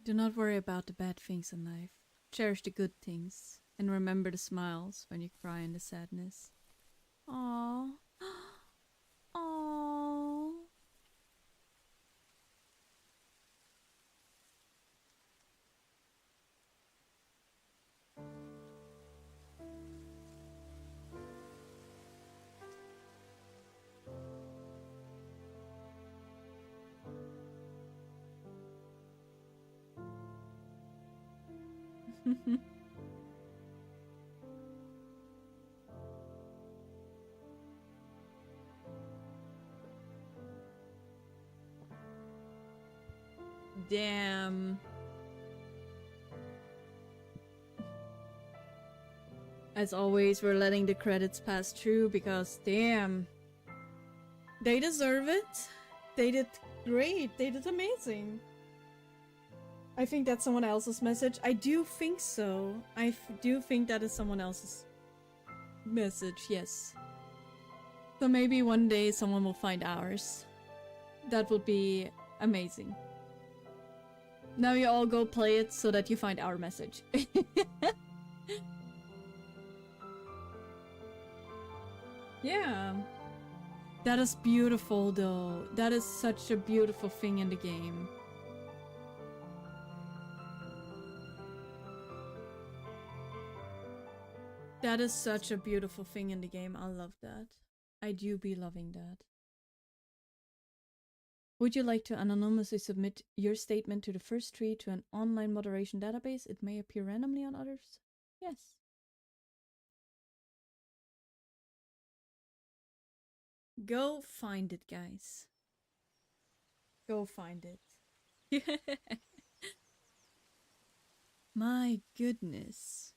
Do not worry about the bad things in life. Cherish the good things. And remember the smiles when you cry in the sadness. Aww. Damn. As always, we're letting the credits pass through because, damn, they deserve it. They did great. They did amazing. I think that's someone else's message. I do think so. I do think that is someone else's message, yes. So maybe one day someone will find ours. That would be amazing. Now you all go play it so that you find our message. Yeah. That is beautiful though. That is such a beautiful thing in the game. That is such a beautiful thing in the game. I love that. I do be loving that. Would you like to anonymously submit your statement to the first tree to an online moderation database? It may appear randomly on others. Yes. Go find it, guys. Go find it. My goodness.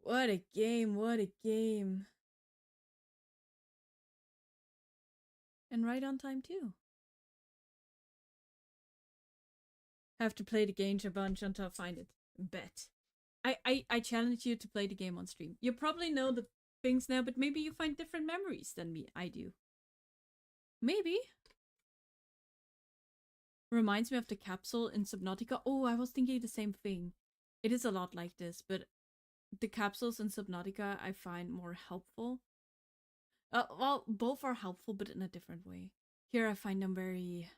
What a game, what a game. And right on time too. Have to play the game a bunch until I find it. Bet. I challenge you to play the game on stream. You probably know the things now, but maybe you find different memories than me. I do. Maybe. Reminds me of the capsule in Subnautica. Oh, I was thinking the same thing. It is a lot like this, but the capsules in Subnautica I find more helpful. Well, both are helpful, but in a different way. Here I find them very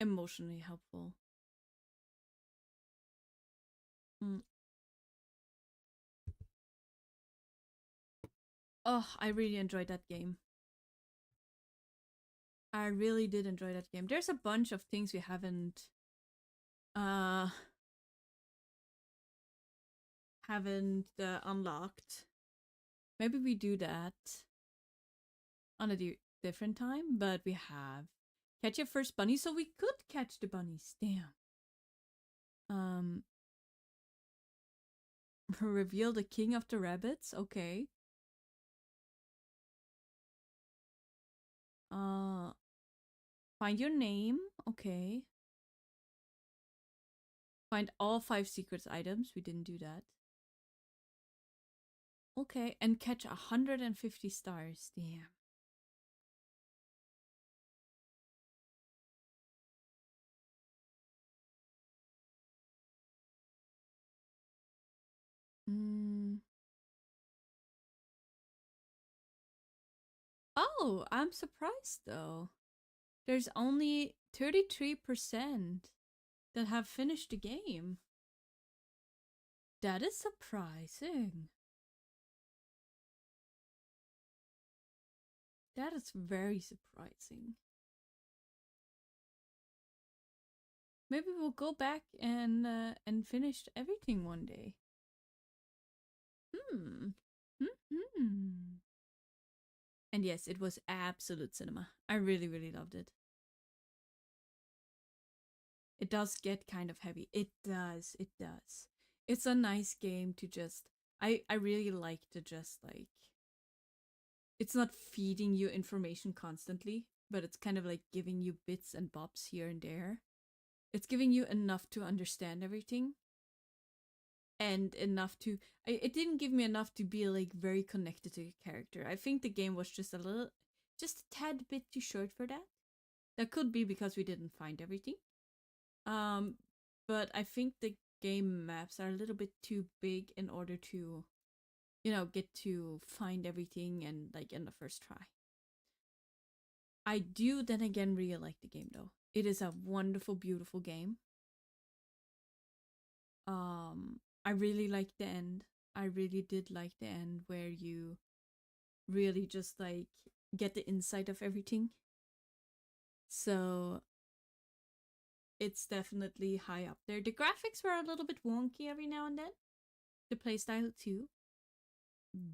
emotionally helpful. Oh, I really enjoyed that game. I really did enjoy that game. There's a bunch of things we haven't unlocked. Maybe we do that on a different time, but we have catch your first bunny, so we could catch the bunnies. Damn. Reveal the king of the rabbits. Okay. Find your name. Okay. Find all 5 secrets items. We didn't do that. Okay, and catch 150 stars. Damn. Oh, I'm surprised though. There's only 33% that have finished the game. That is surprising. That is very surprising. Maybe we'll go back and finish everything one day. And yes, it was absolute cinema. I really, really loved it. It does get kind of heavy. It does. It does. It's a nice game to just... I really like to just like... It's not feeding you information constantly, but it's kind of like giving you bits and bobs here and there. It's giving you enough to understand everything. And enough to... It didn't give me enough to be like very connected to a character. I think the game was just a tad bit too short for that. That could be because we didn't find everything. But I think the game maps are a little bit too big in order to, you know, get to find everything and like in the first try. I do then again really like the game though. It is a wonderful, beautiful game. I really liked the end. I really did like the end where you really just like get the insight of everything. So it's definitely high up there. The graphics were a little bit wonky every now and then. The playstyle too.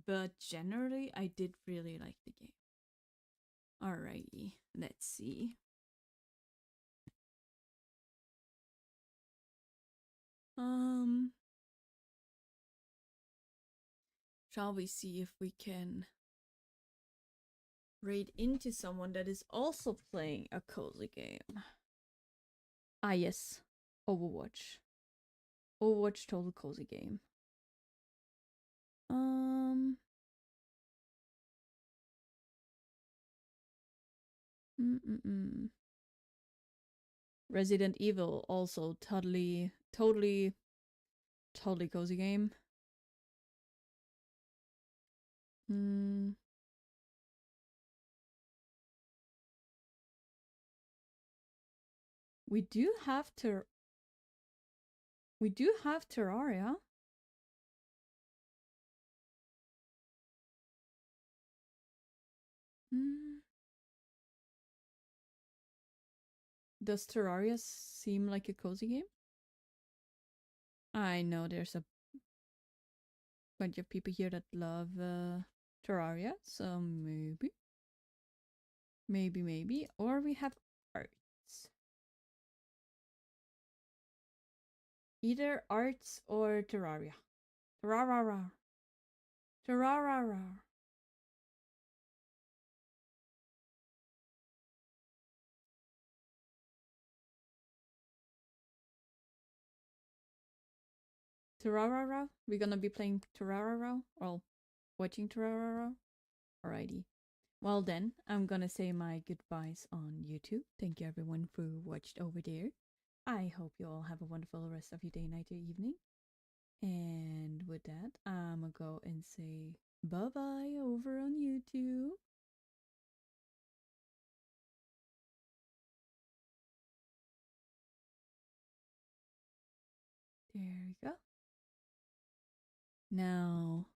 But generally, I did really like the game. Alrighty, let's see. Shall we see if we can raid into someone that is also playing a cozy game? Ah, yes. Overwatch. Overwatch total cozy game. Resident Evil also totally cozy game. We do have Terraria. Does Terraria seem like a cozy game? I know there's a bunch of people here that love Terraria, so maybe. Or we have arts. Either arts or Terraria. Terrarara. Terrarara. Terrarara? We're gonna be playing Terrarara? Well, watching Terrarara? Alrighty. Well then, I'm gonna say my goodbyes on YouTube. Thank you everyone who watched over there. I hope you all have a wonderful rest of your day, night, or evening. And with that, I'm gonna go and say bye-bye over on YouTube. There we go. Now,